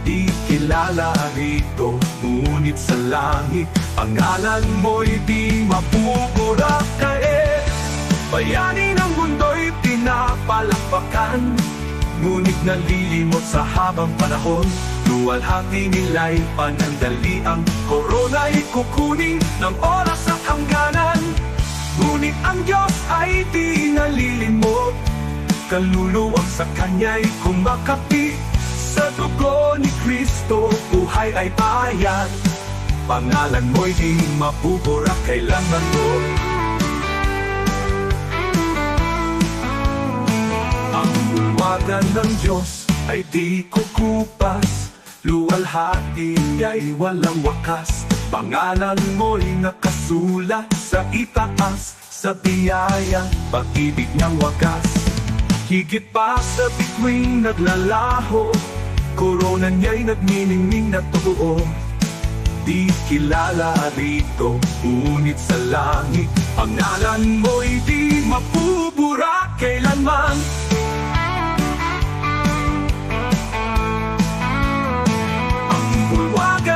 Speaker 1: Di kilala rito, ngunit sa langit, pangalan mo'y di mapupurakain. Bayani ng mundo'y pinapalakpakan, ngunit nalilimot sa habang panahon. Luwalhati nila'y panandali, ang korona'y kukunin ng oras at hangganan. Ngunit ang Diyos ay di nalilimot, kaluluwang sa Kanya'y kumakapi. Sa dugo ni Kristo, buhay ay bayan, pangalan mo'y di mapupurak kailanman mo. Ang bulwagan ng Diyos ay di kukupas, luwalhati ay walang wakas. Pangalan mo'y nakasulat sa itaas, sa biyaya, pag-ibig niyang wagas. Higit pa sa bituing naglalaho, korona niya'y nagniningning na totoo. Di kilala rito, ngunit sa langit, pangalan mo'y di mapupura kailanman. Ang bulwagan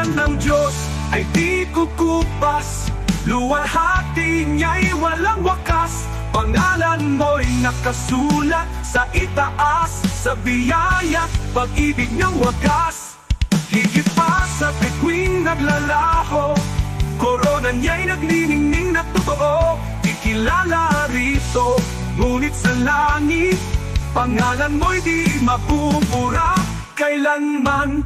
Speaker 1: Luwalhati niya'y walang wakas, pangalan mo'y nakasulat sa itaas, sa biyaya, pag-ibig ng wagas. Higit pa sa bituing naglalaho, korona niya'y nagniningning na totoo. Ikilala rito, ngunit sa langit, pangalan mo'y di mabubura kailanman.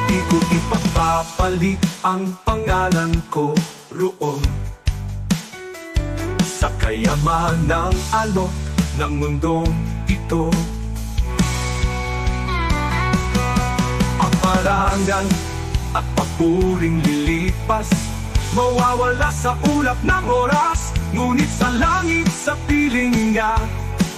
Speaker 1: Di ko ipapapalit ang pangalan ko roon sa kayaman ng alok ng mundong ito. Ang parangal at papuring lilipas, mawawala sa ulap ng oras. Ngunit sa langit, sa piling niya,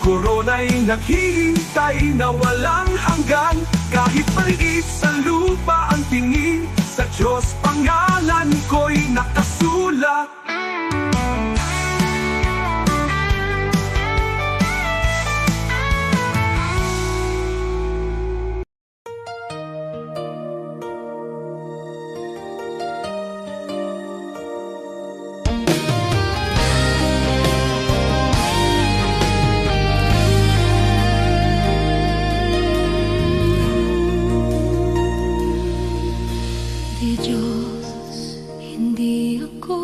Speaker 1: korona'y naghihintay na walang hanggan. Kahit maliit sa lupa ang tingin, sa Diyos pangalan ko'y nakasulat.
Speaker 2: Di Diyos, hindi ako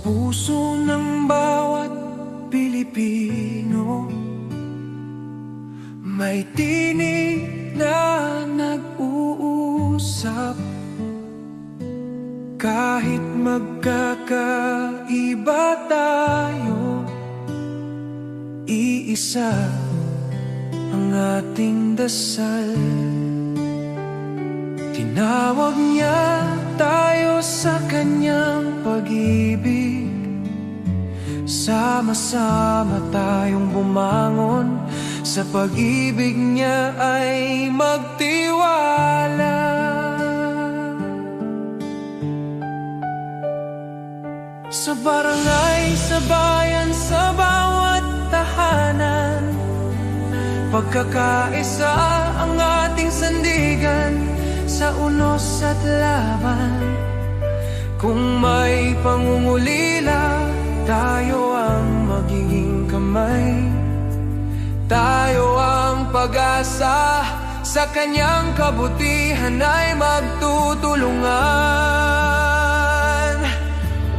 Speaker 1: puso ng bawat Pilipino may tinig na nag-uusap. Kahit magkakaiba tayo, iisa ang ating dasal. Tinawag niya tayo sa kanyang pag-ibig. Sama-sama tayong bumangon, sa pag-ibig niya ay magtiwala. Sa barangay, sa bayan, sa bawat tahanan, pagkakaisa ang ating sandigan. Sa unos at laban, kung may pangungulila, tayo ang magiging kamay. Tayo ang pag-asa, sa kanyang kabutihan ay magtutulungan.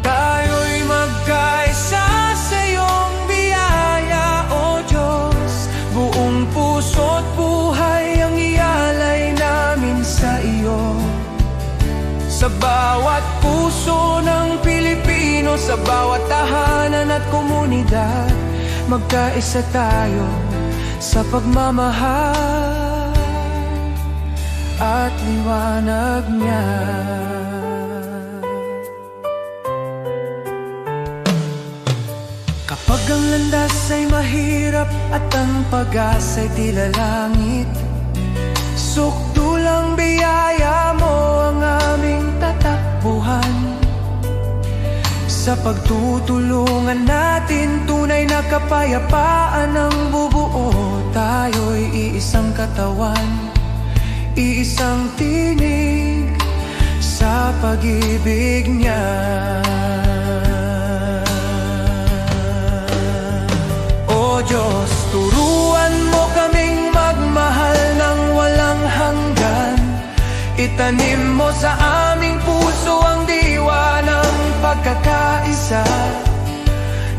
Speaker 1: Tayo'y magkaisa sa iyong biyaya, O Diyos. Buong puso't buhay ang ialay namin sa iyo. Sa bawat puso ng Pilipino, sa bawat tahanan at komunidad, magkaisa tayo sa pagmamahal at liwanag niya. Kapag ang landas ay mahirap at ang pag-asa'y tila langit, sukdulang biyaya mo ang aming tatakbuhan. Sa pagtutulungan natin, tunay na kapayapaan ang bubuo. Tayo'y iisang katawan, iisang tinig sa pag-ibig niya. O Diyos, turuan mo kaming magmahal ng walang hanggan. Itanim mo sa aming puso ang diwa ng pagkakaisa,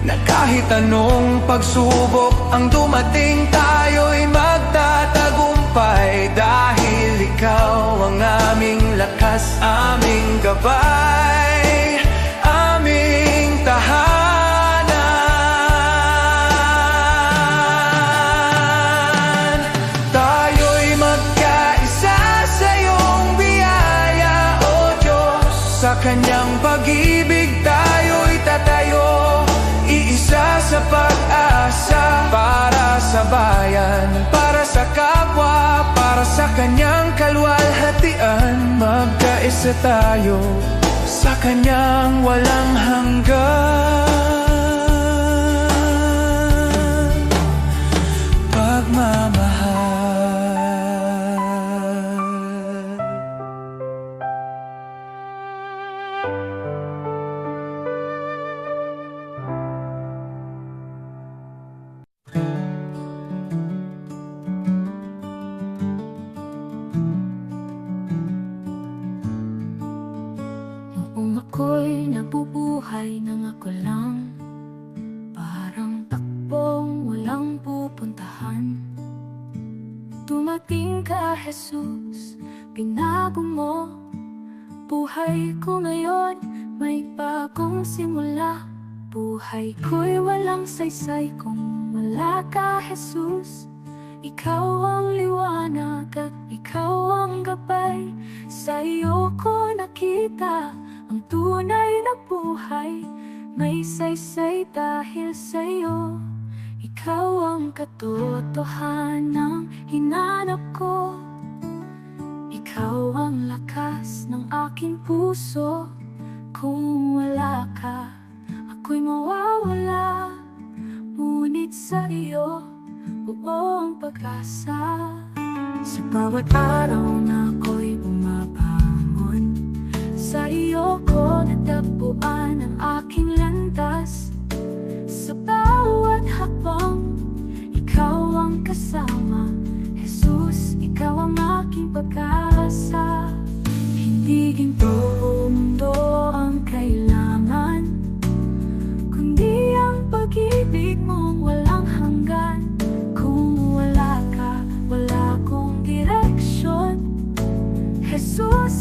Speaker 1: na kahit anong pagsubok ang dumating, tayo'y magtatagumpay. Dahil ikaw ang aming lakas, aming gabay, aming tahanan. Tayo'y magkaisa sa iyong biyaya, O Diyos. Sa kanyang pag-ibig tayo'y tatayo, iisa sa pag-asa. Para sa bayan, para sa kapwa, para sa kanyang kaluwalhatian, magkaisa tayo sa kanyang walang hanggan pagmamahal.
Speaker 2: Noong ako'y nabubuhay nang ako lang, parang takbong walang pupuntahan. Dumating ka, Jesus, binago mo buhay ko ngayon, may bagong simula. Buhay ko'y walang saysay kung wala ka, Jesus. Ikaw ang liwanag at ikaw ang gabay. Sa iyo ko nakita ang tunay na buhay. May saysay dahil sa iyo. Ikaw ang katotohanang hinanap ko. Ikaw ang lakas ng aking puso. Kung wala ka, ako'y mawawala. Ngunit sa iyo, buong pag-asa. Sa bawat araw na ako'y bumabangon, sa iyo ko natagpuan ang aking landas. Sa bawat hakbang, ikaw ang kasama. Jesus, ikaw ang aking pag-asa. Hindi ginto mundo ang kailangan,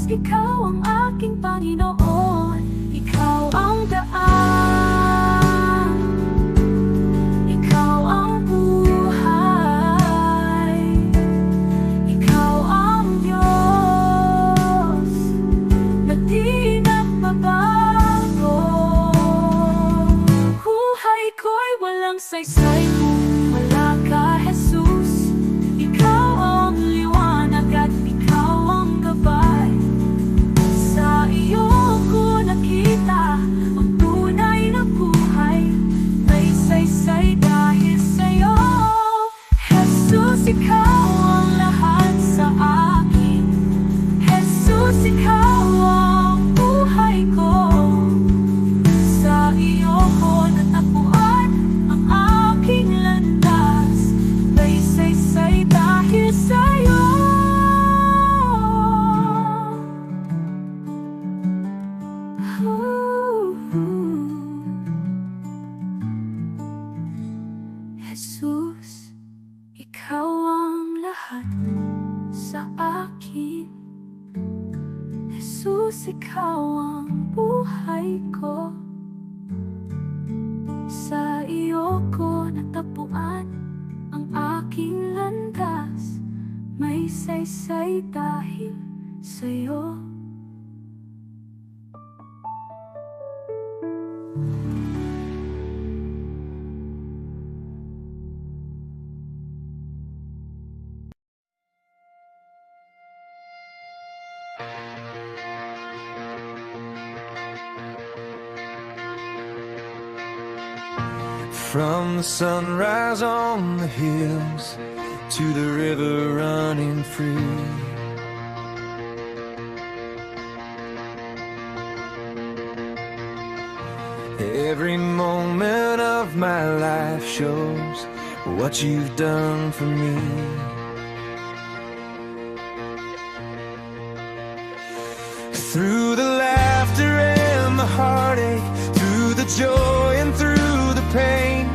Speaker 3: ikaw ang aking Panginoon. Ikaw ang daan, ikaw ang buhay, ikaw ang Diyos na di nagbabago. Buhay ko'y walang saysay kung wala ka, Jesus. Ikaw ang liwanag at ikaw ang gabay. Sa iyo ko nakita ang tunay na buhay. May saysay dahil sa'yo, Jesus. Ikaw ang lahat sa akin, Jesus. Ikaw ang buhay ko. Sa iyo ko natagpuan ang aking landas. May saysay dahil sa'yo. Jesus, ikaw ang lahat sa akin. Jesus, ikaw ang buhay ko. Sa iyo ko natagpuan ang aking landas. May saysay dahil sa'yo.
Speaker 1: From the sunrise on the hills to the river running free, every moment of my life shows what you've done for me. Through the laughter and the heartache, through the joy and through the pain,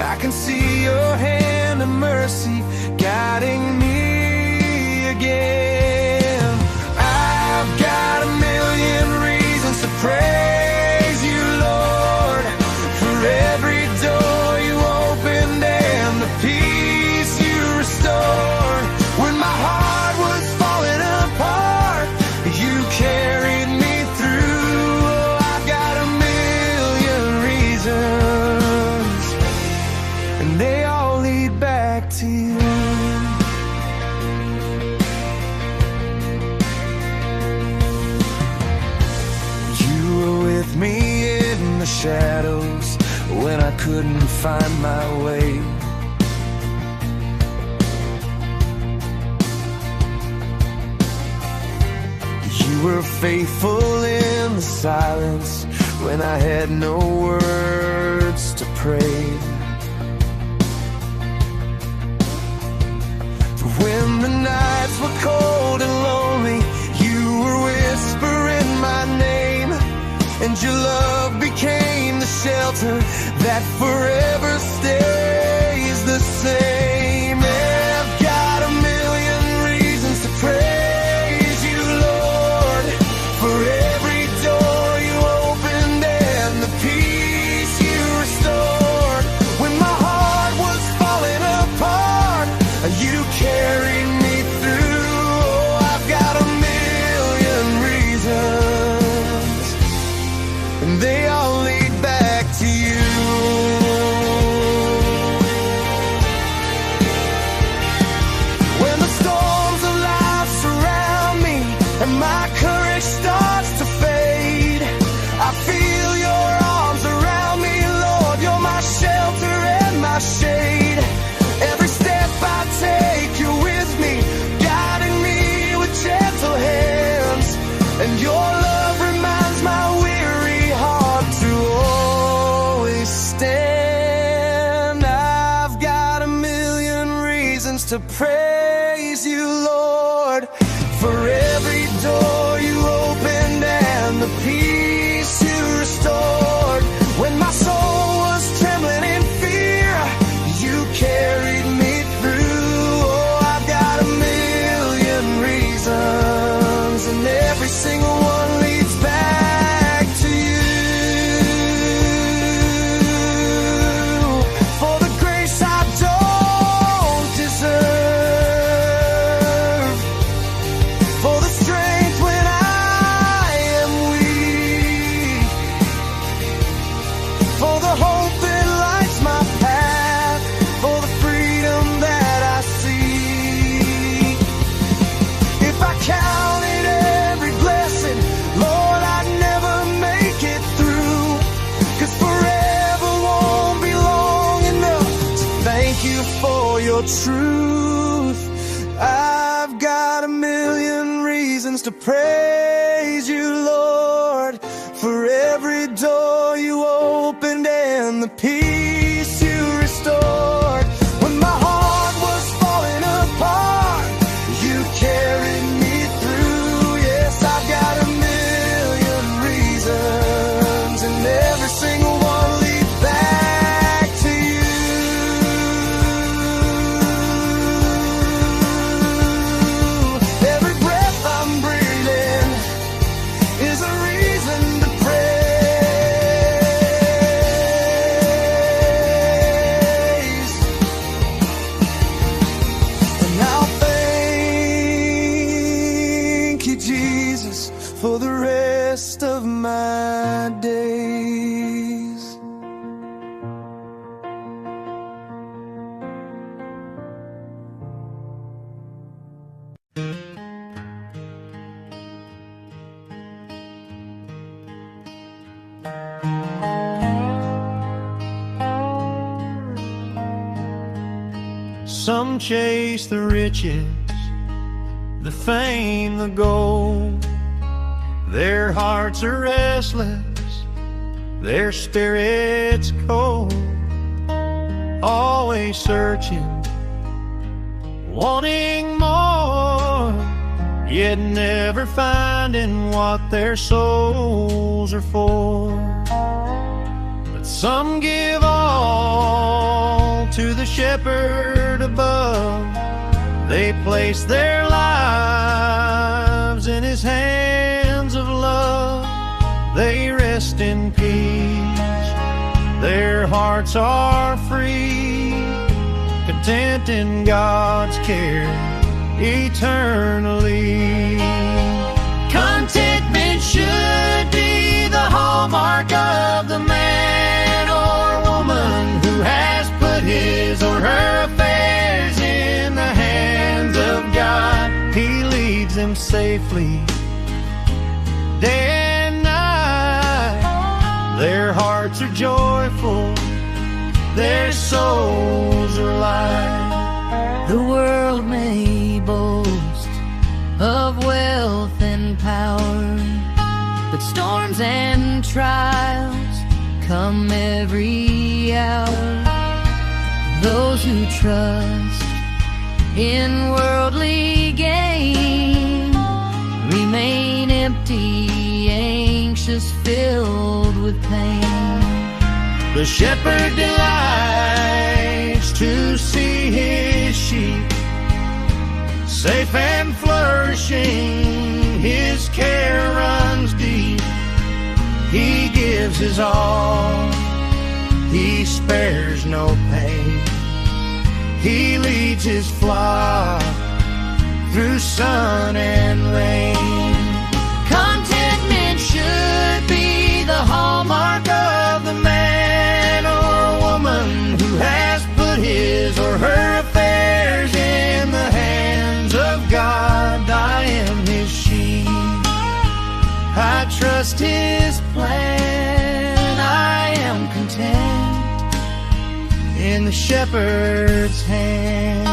Speaker 1: I can see your hand of mercy guiding me again. I've got a million reasons to praise you, Lord, for every door you opened and the peace you restored. When my heart was falling apart, you carried me through. Oh, I've got a million reasons, and they all lead back to you. You were with me in the shadows when I couldn't find my way. You were faithful in the silence when I had no words to pray. When the nights were cold and lonely, you were whispering my name, and your love became the shelter that forever stays the same. I've got a million reasons to praise you, Lord, for every door you opened and the peace you restored. When my heart was falling apart, you carried me through. Oh, I've got a million reasons, and they all lead back to you. When the storms of life surround me and my courage starts to fade, I feel your arms around me, Lord. You're my shelter and my shade. Every step I take, you're with me, guiding me with gentle hands, and your love reminds my weary heart to always stand. I've got a million reasons to praise you, Lord, for every door you opened and the peace you restored. When my soul was trembling in fear, you carried me through. Oh, I've got a million reasons, and every your truth. I've got a million reasons to praise you, Lord, for every door you opened and the peace you restored. When my heart was falling apart, you carried me through. Yes, I've got a million reasons, and every single one leads back to you. Every breath I'm breathing is a reason to praise. And I'll thank you, Jesus, for the rest of my days.
Speaker 4: Some chase the riches, the fame, the gold. Their hearts are restless, their spirits cold. Always searching, wanting more, yet never finding what their souls are for. But some give all to the shepherd above. They place their lives in his hands of love. They rest in peace, their hearts are free, content in God's care eternally. Contentment should be the hallmark of the man or woman who has put his or her affairs in the hands of God. He leads them safely day and night. Their hearts are joyful, their souls are light.
Speaker 2: The world may boast of wealth and power, but storms and trials come every hour. Those who trust in worldly gain remain empty, anxious, filled with pain.
Speaker 4: The shepherd delights to see his sheep safe and flourishing. His care runs deep. He gives his all, he spares no pain. He leads his flock through sun and rain. Contentment should be the hallmark of the man or woman who has put his or her affairs in the hands of God. I am his sheep, I trust his plan. I am content in the shepherd's hand.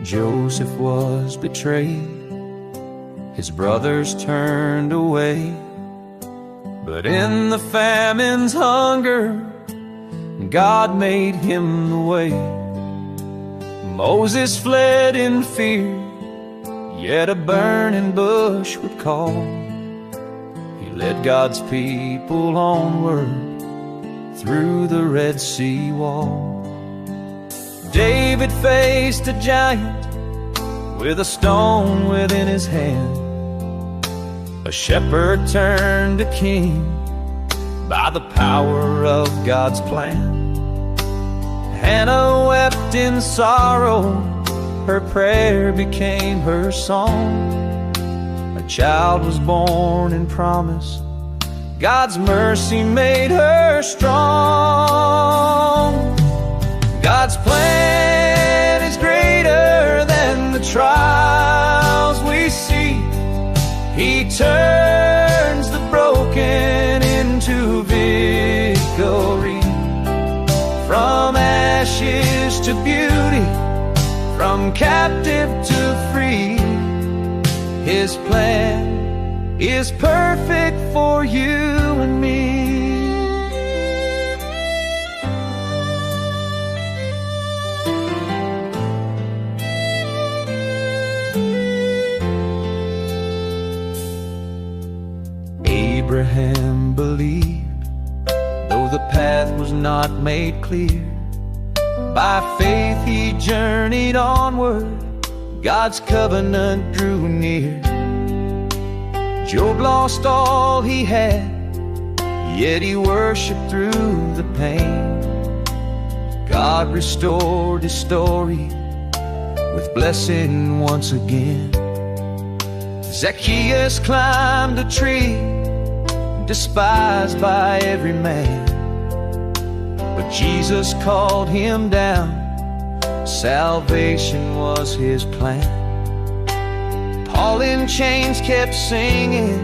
Speaker 1: Joseph was betrayed, his brothers turned away, but in the famine's hunger, God made him the way. Moses fled in fear, yet a burning bush would call. He led God's people onward through the Red Sea wall. David faced a giant with a stone within his hand. A shepherd turned to king by the power of God's plan. Hannah wept in sorrow, her prayer became her song. A child was born in promise, God's mercy made her strong. God's plan is greater than the trials we see. He turns the broken into victory. From ashes to beauty, from captive to free, His plan is perfect for you and me. Abraham believed, though the path was not made clear. By faith he journeyed onward, God's covenant drew near. Job lost all he had, yet he worshiped through the pain. God restored his story with blessing once again. Zacchaeus climbed a tree, despised by every man, but Jesus called him down. Salvation was his plan. Paul in chains kept singing,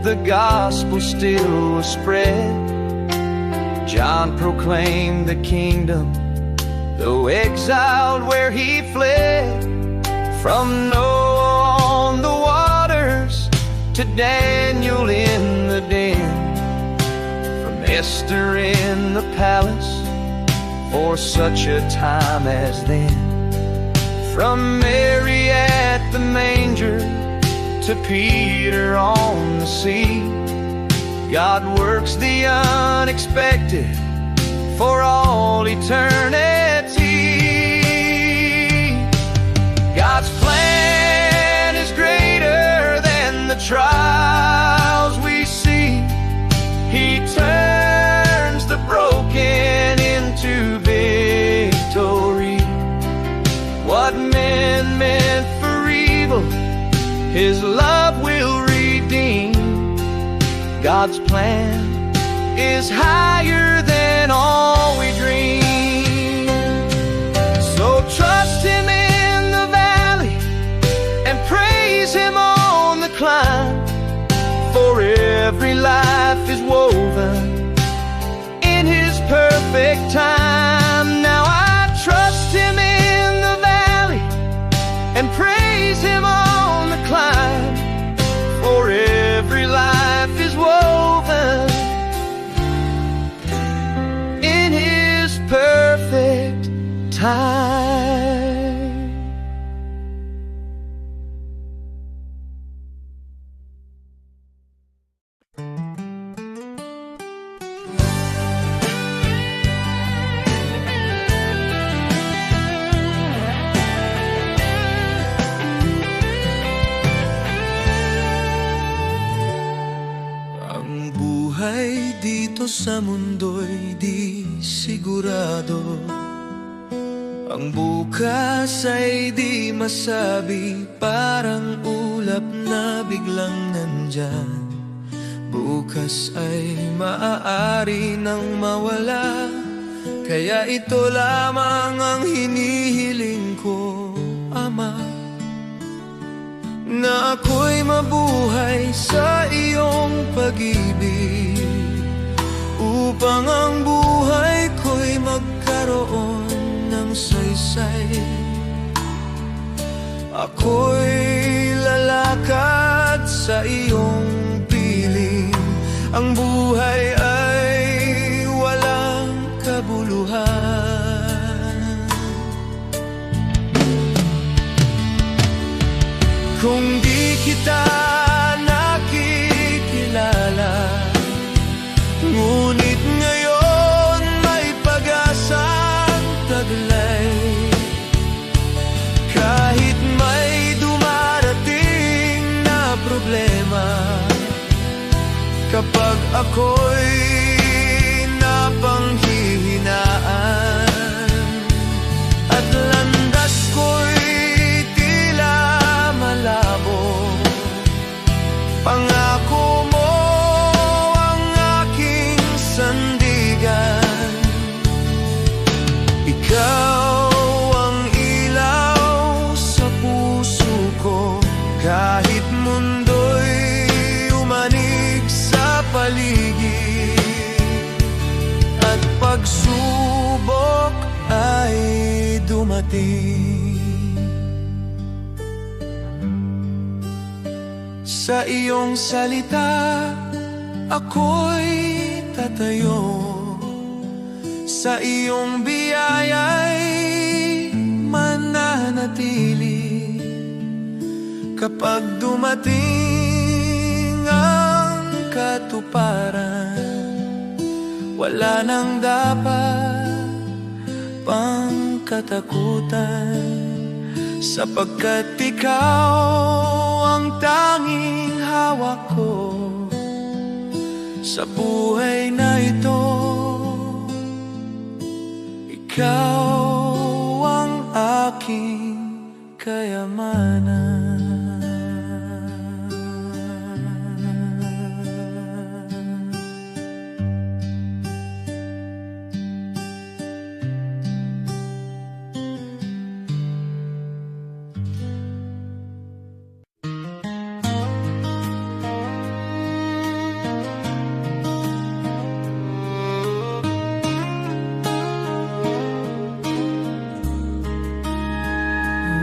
Speaker 1: the gospel still was spread. John proclaimed the kingdom, though exiled where he fled. From Noah on the waters to Daniel in the den, from Esther in the palace for such a time as then. From Mary at the manger to Peter on the sea, God works the unexpected for all eternity. God's plan is greater than the trials we see. He turns the broken into victory. What men meant for evil, His love will redeem. God's plan is higher than all we dream. So trust Him in the valley and praise Him on the climb, for every life is woven in His perfect time. Now I trust Him in the valley and praise Him on the climb, for every life is woven in His perfect time. Dito sa mundo'y di sigurado, ang bukas ay di masabi, parang ulap na biglang nandyan. Bukas ay maaari nang mawala, kaya ito lamang ang hinihiling ko, Ama, na ako'y mabuhay sa iyong pag-ibig, upang ang buhay ko'y magkaroon ng saysay. Ako'y lalakad sa iyong piling, ang buhay ay walang kabuluhan. Kung di kita nakikilala, ngunit ngayon may pag-asang taglay. Kahit may dumarating na problema, kapag ako'y napanghihinaan, Kahit mundo'y umanig sa paligid at pagsubok ay dumating, sa iyong salita ako'y tatayo, sa iyong biyaya'y mananatili. Kapag dumating ang katuparan, wala nang dapat pang katakutan, sapagkat ikaw ang tanging hawak ko sa buhay na ito. Ikaw ang aking kayamanan.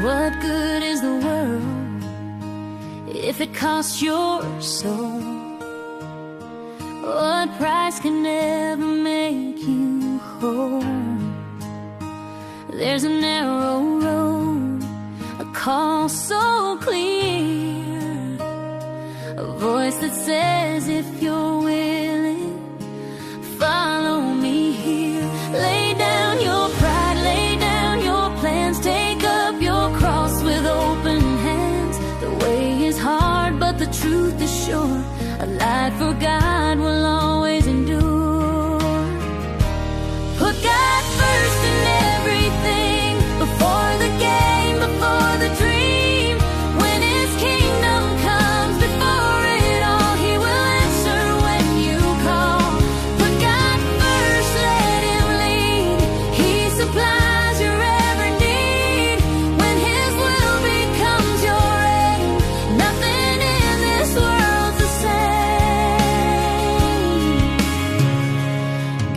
Speaker 2: What good is the world if it costs your soul? What price can ever make you whole? There's a narrow road, a call so clear, a voice that says if you're willing, follow me here. Lay down your pride, lay down your plans, take up your cross with open hands. The way is hard, but the truth is sure. A life for God will always endure. Put God first in everything, before the game, before the dream. When His kingdom comes before it all, He will answer when you call. Put God first, let Him lead. He supplies your every need. When His will becomes your aim, nothing in this world's the same.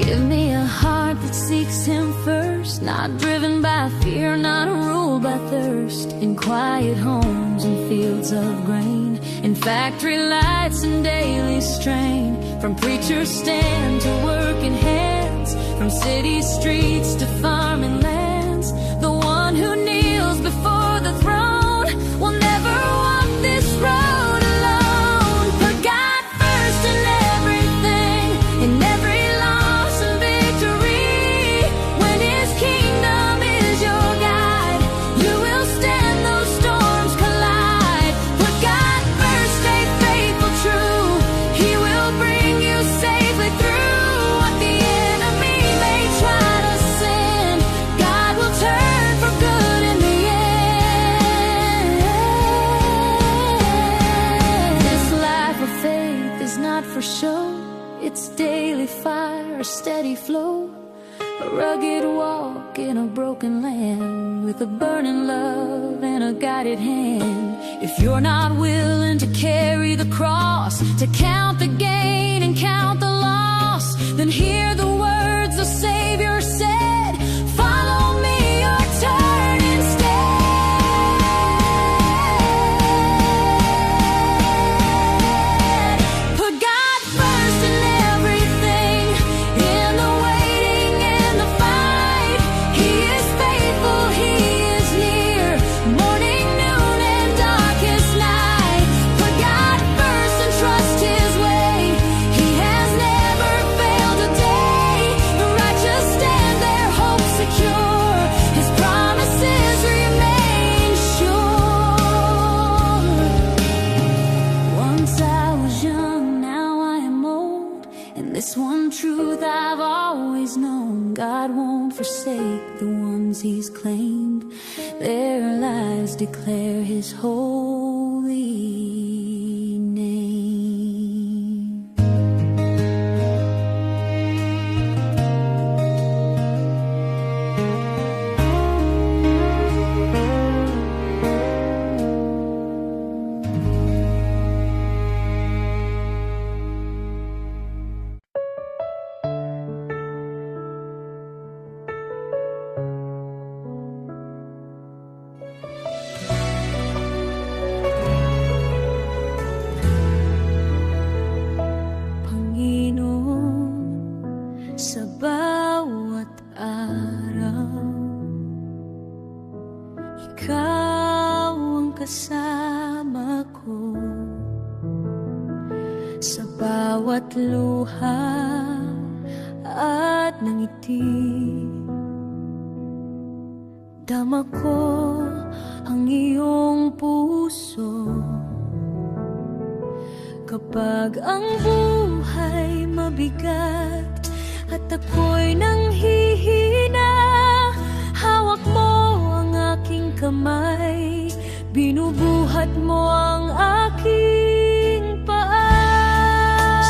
Speaker 2: Give me a heart that seeks Him first, not driven by fear, not ruled by thirst. In quiet homes and fields of grain, in factory lights and daily strain, from preacher's stand to working hands, from city streets to farming lands. The one who kneels before the throne will never walk this road alone. Put God first in everything, in every loss and victory. When His kingdom is your guide, you will stand those storms collide. Put God first, stay faithful, true. He will bring you safely through what the enemy may try to send. God will turn for good in the end. This life of faith is not for show. It's daily fire, a steady flow, a rugged walk in a broken land, with a burning love and a guided hand. If you're not willing to carry the cross, to count the gain and count the loss, then hear the words the Savior said, follow me or turn instead. Put God first in everything, in the waiting and the fight. He is faithful, He is near, morning, noon, and darkest night. Put God first and trust His way. He has never failed a day. The righteous stand their hope secure. His promises remain sure. Once I was young, now I am old, and this one truth I've always known: God won't forsake the ones He's claimed. Their lives declare His holy name. bawat luha at ngiti. Dama ko ang iyong puso kapag ang buhay mabigat at ako'y nanghihina. Hawak mo ang aking kamay, binubuhat mo ang aking paa.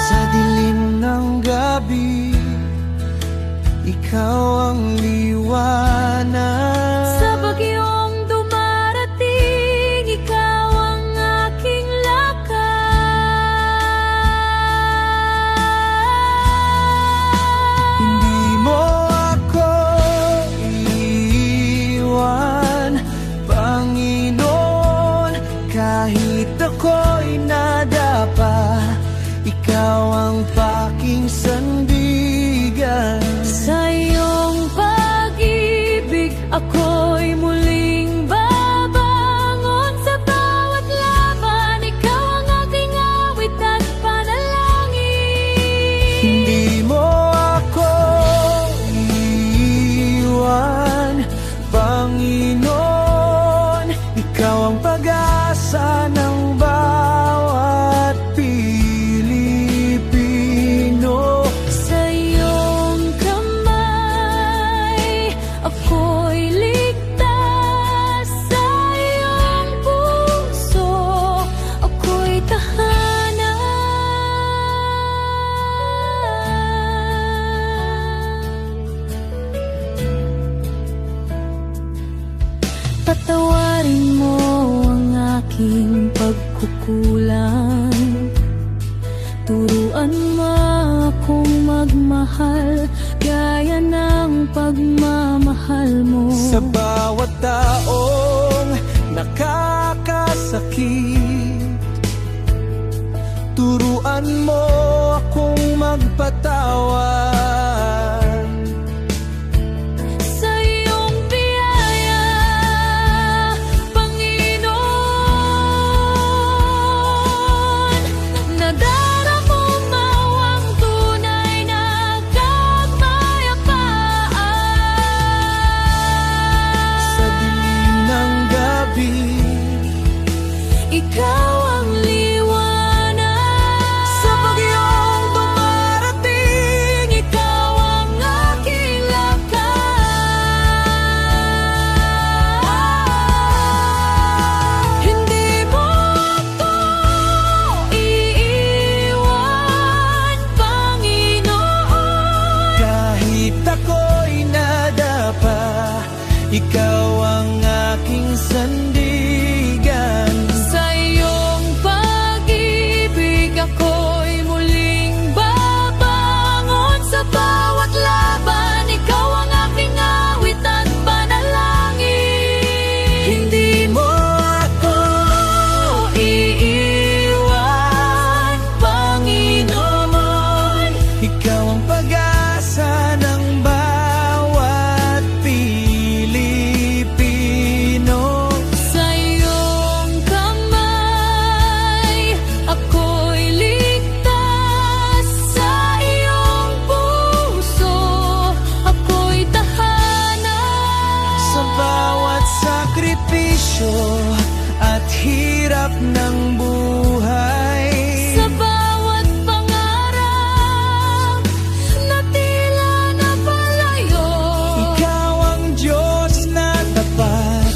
Speaker 1: Sa dilim ng gabi, ikaw ang liwanag.
Speaker 2: Sa bagyong dumarating, ikaw ang aking lakas.
Speaker 1: Hindi mo ako iiwan, Panginoon, kahit ako'y nadapa. Ikaw ang paking sandigan.
Speaker 2: Sa iyong pag-ibig, ako'y muling babangon. Sa bawat laban, ikaw ang aking awit at panalangin.
Speaker 1: Hindi mo ako iiwan, Panginoon. Ikaw ang pag-asa ng bawat Pilipino.
Speaker 2: Sa iyong kamay, ako'y ligtas. Sa iyong puso, ako'y tahanan. Patawarin mo ang aking pagkukulang. Turuan mo akong magmahal gaya ng pagmamahal mo.
Speaker 1: Sa bawat taong nakakasakit, turuan mo akong magpatawad.
Speaker 2: Sa iyong biyaya, Panginoon, nadaramo mo ang tunay na kapayapaan.
Speaker 1: Sa dilim ng gabi,
Speaker 2: Ikaw ang liwanag.
Speaker 1: sa bagyong dumarating,
Speaker 2: Ikaw ang aking lakas. Hindi mo ako iiwan, Panginoon.
Speaker 1: kahit ako'y nadapa, ikaw ang aking sandigan.
Speaker 2: Sa iyong pag-ibig, ako'y muling babangon. Sa bawat laban, ikaw ang aking awit at panalangin.
Speaker 1: Hindi mo ako
Speaker 2: iiwan, Panginoon.
Speaker 1: ikaw ang pag-asa ng bawat Pilipino.
Speaker 2: Sa iyong kamay, ako'y ligtas. Sa iyong puso, ako'y tahanan.
Speaker 1: Sa bawat sakripisyo at hirap ng buhay,
Speaker 2: Sa bawat pangarap na tila napalayo,
Speaker 1: ikaw ang Diyos na tapat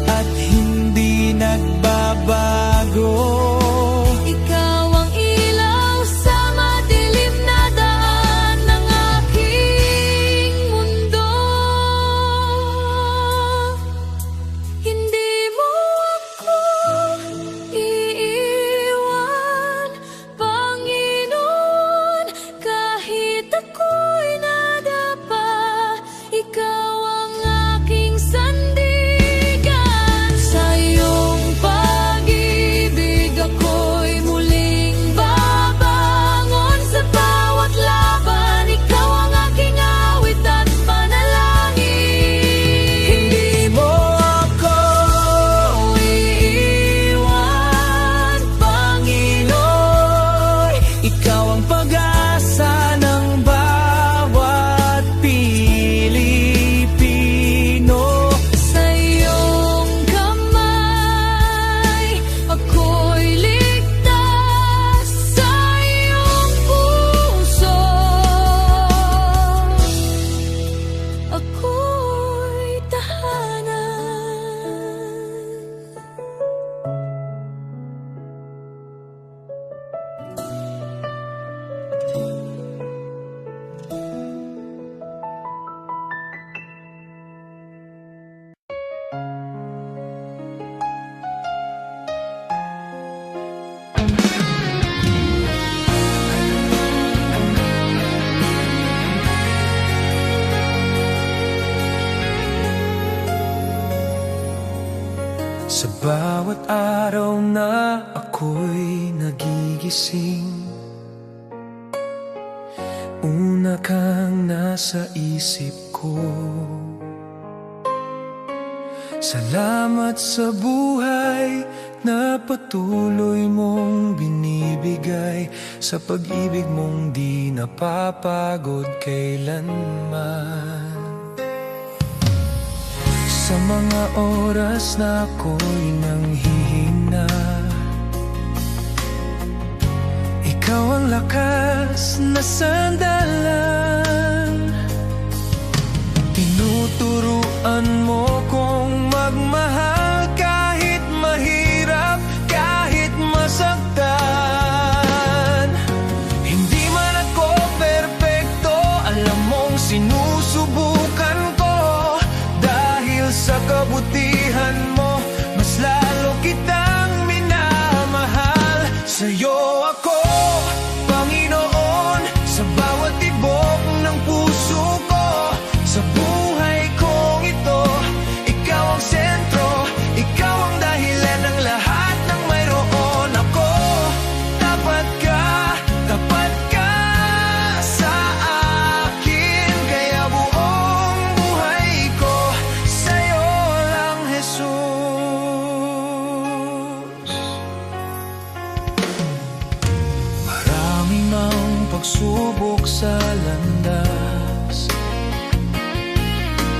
Speaker 1: at hindi nagbabago.
Speaker 2: ikaw ang ilaw sa madilim na daan ng aking mundo. Hindi mo ako iiwan, Panginoon, kahit ako'y nadapa. Ikaw ang aking sandigan. Sa iyong pag-ibig,
Speaker 1: bawat araw na ako'y nagigising, una kang nasa isip ko. Salamat sa buhay na patuloy mong binibigay, sa pag-ibig mong di napapagod kailanman. Sa mga oras na ako'y nanghihina, ikaw ang lakas na sandalan. Tinuturuan mo kong magmahal kahit mahirap, kahit masaktan. Hindi man ako perpekto, alam mong sinusubukan ko. Dahil sa kabutihan mo, mas lalo kitang minamahal. Sa'yo ako, Panginoon, sa bawat tibok ng puso ko. Sa buhay kong ito, ikaw ang sentro, ikaw ang dahilan ng lahat ng mayroon ako. Tapat ka sa akin, kaya buong buhay ko sa'yo lang, Jesus. Marami mang pagsubok sa landas,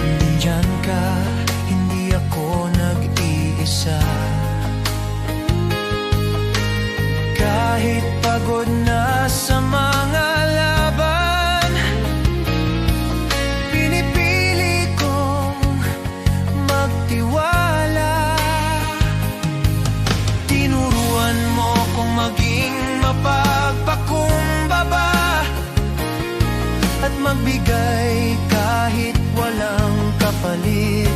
Speaker 1: nandyan ka, hindi ako nag-iisa. Kahit pagod na sa mga laban, pinipili kong magtiwala. Tinuruan mo kong maging mapagpakumbaba at magbigay kahit walang kapalit.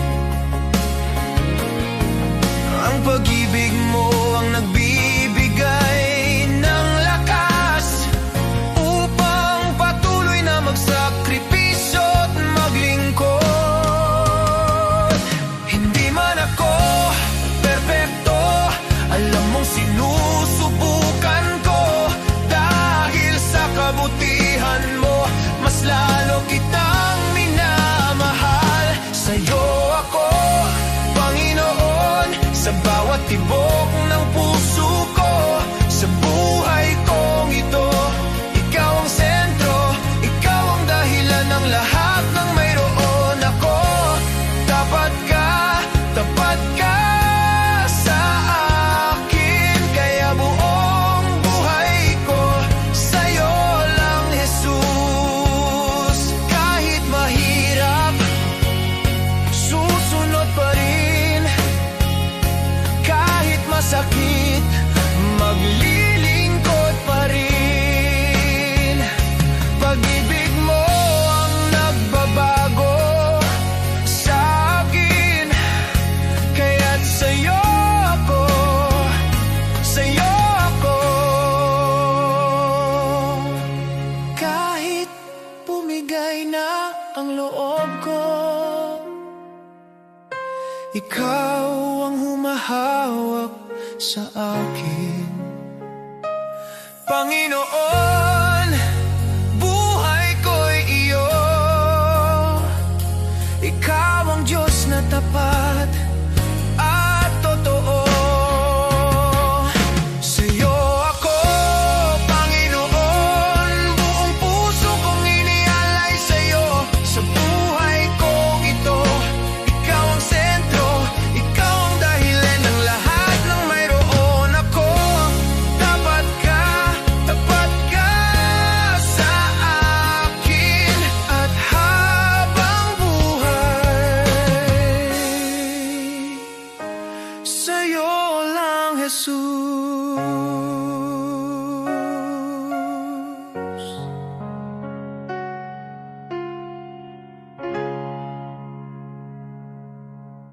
Speaker 1: Ang pag-ibig mo ang nagbibigay ng lakas upang patuloy na magsakripisyo at maglingkod. Hindi man ako perpekto, alam mong sinusubukan ko. Dahil sa kabutihan mo, mas lalo kitang minamahal. Sa'yo ako, Panginoon, sa bawat tibok ng puso ko. Sa buhay kong ito, ikaw ang sentro, ikaw ang dahilan ng lahat ng mayroon ako. Tapat ka sa akin, kaya buong buhay ko sa'yo lang, Jesus. Kahit mahirap, susunod pa rin. Kahit masakit, maglilingkod pa rin. Pag-ibig mo ang nagbabago sa akin, kaya't sa'yo ako, sa'yo ako. Kahit pumigay na ang loob ko, ikaw ang humahawak sa akin. Panginoon, buhay ko'y iyo. Ikaw ang Diyos na tapat at totoo. Sa'yo ako, Panginoon, buong puso kong inialay sa'yo. Sa buhay kong ito, ikaw ang sentro, ikaw ang dahilan ng lahat ng mayroon ako. Tapat ka sa akin, at habang buhay, sa'yo lang, Jesus.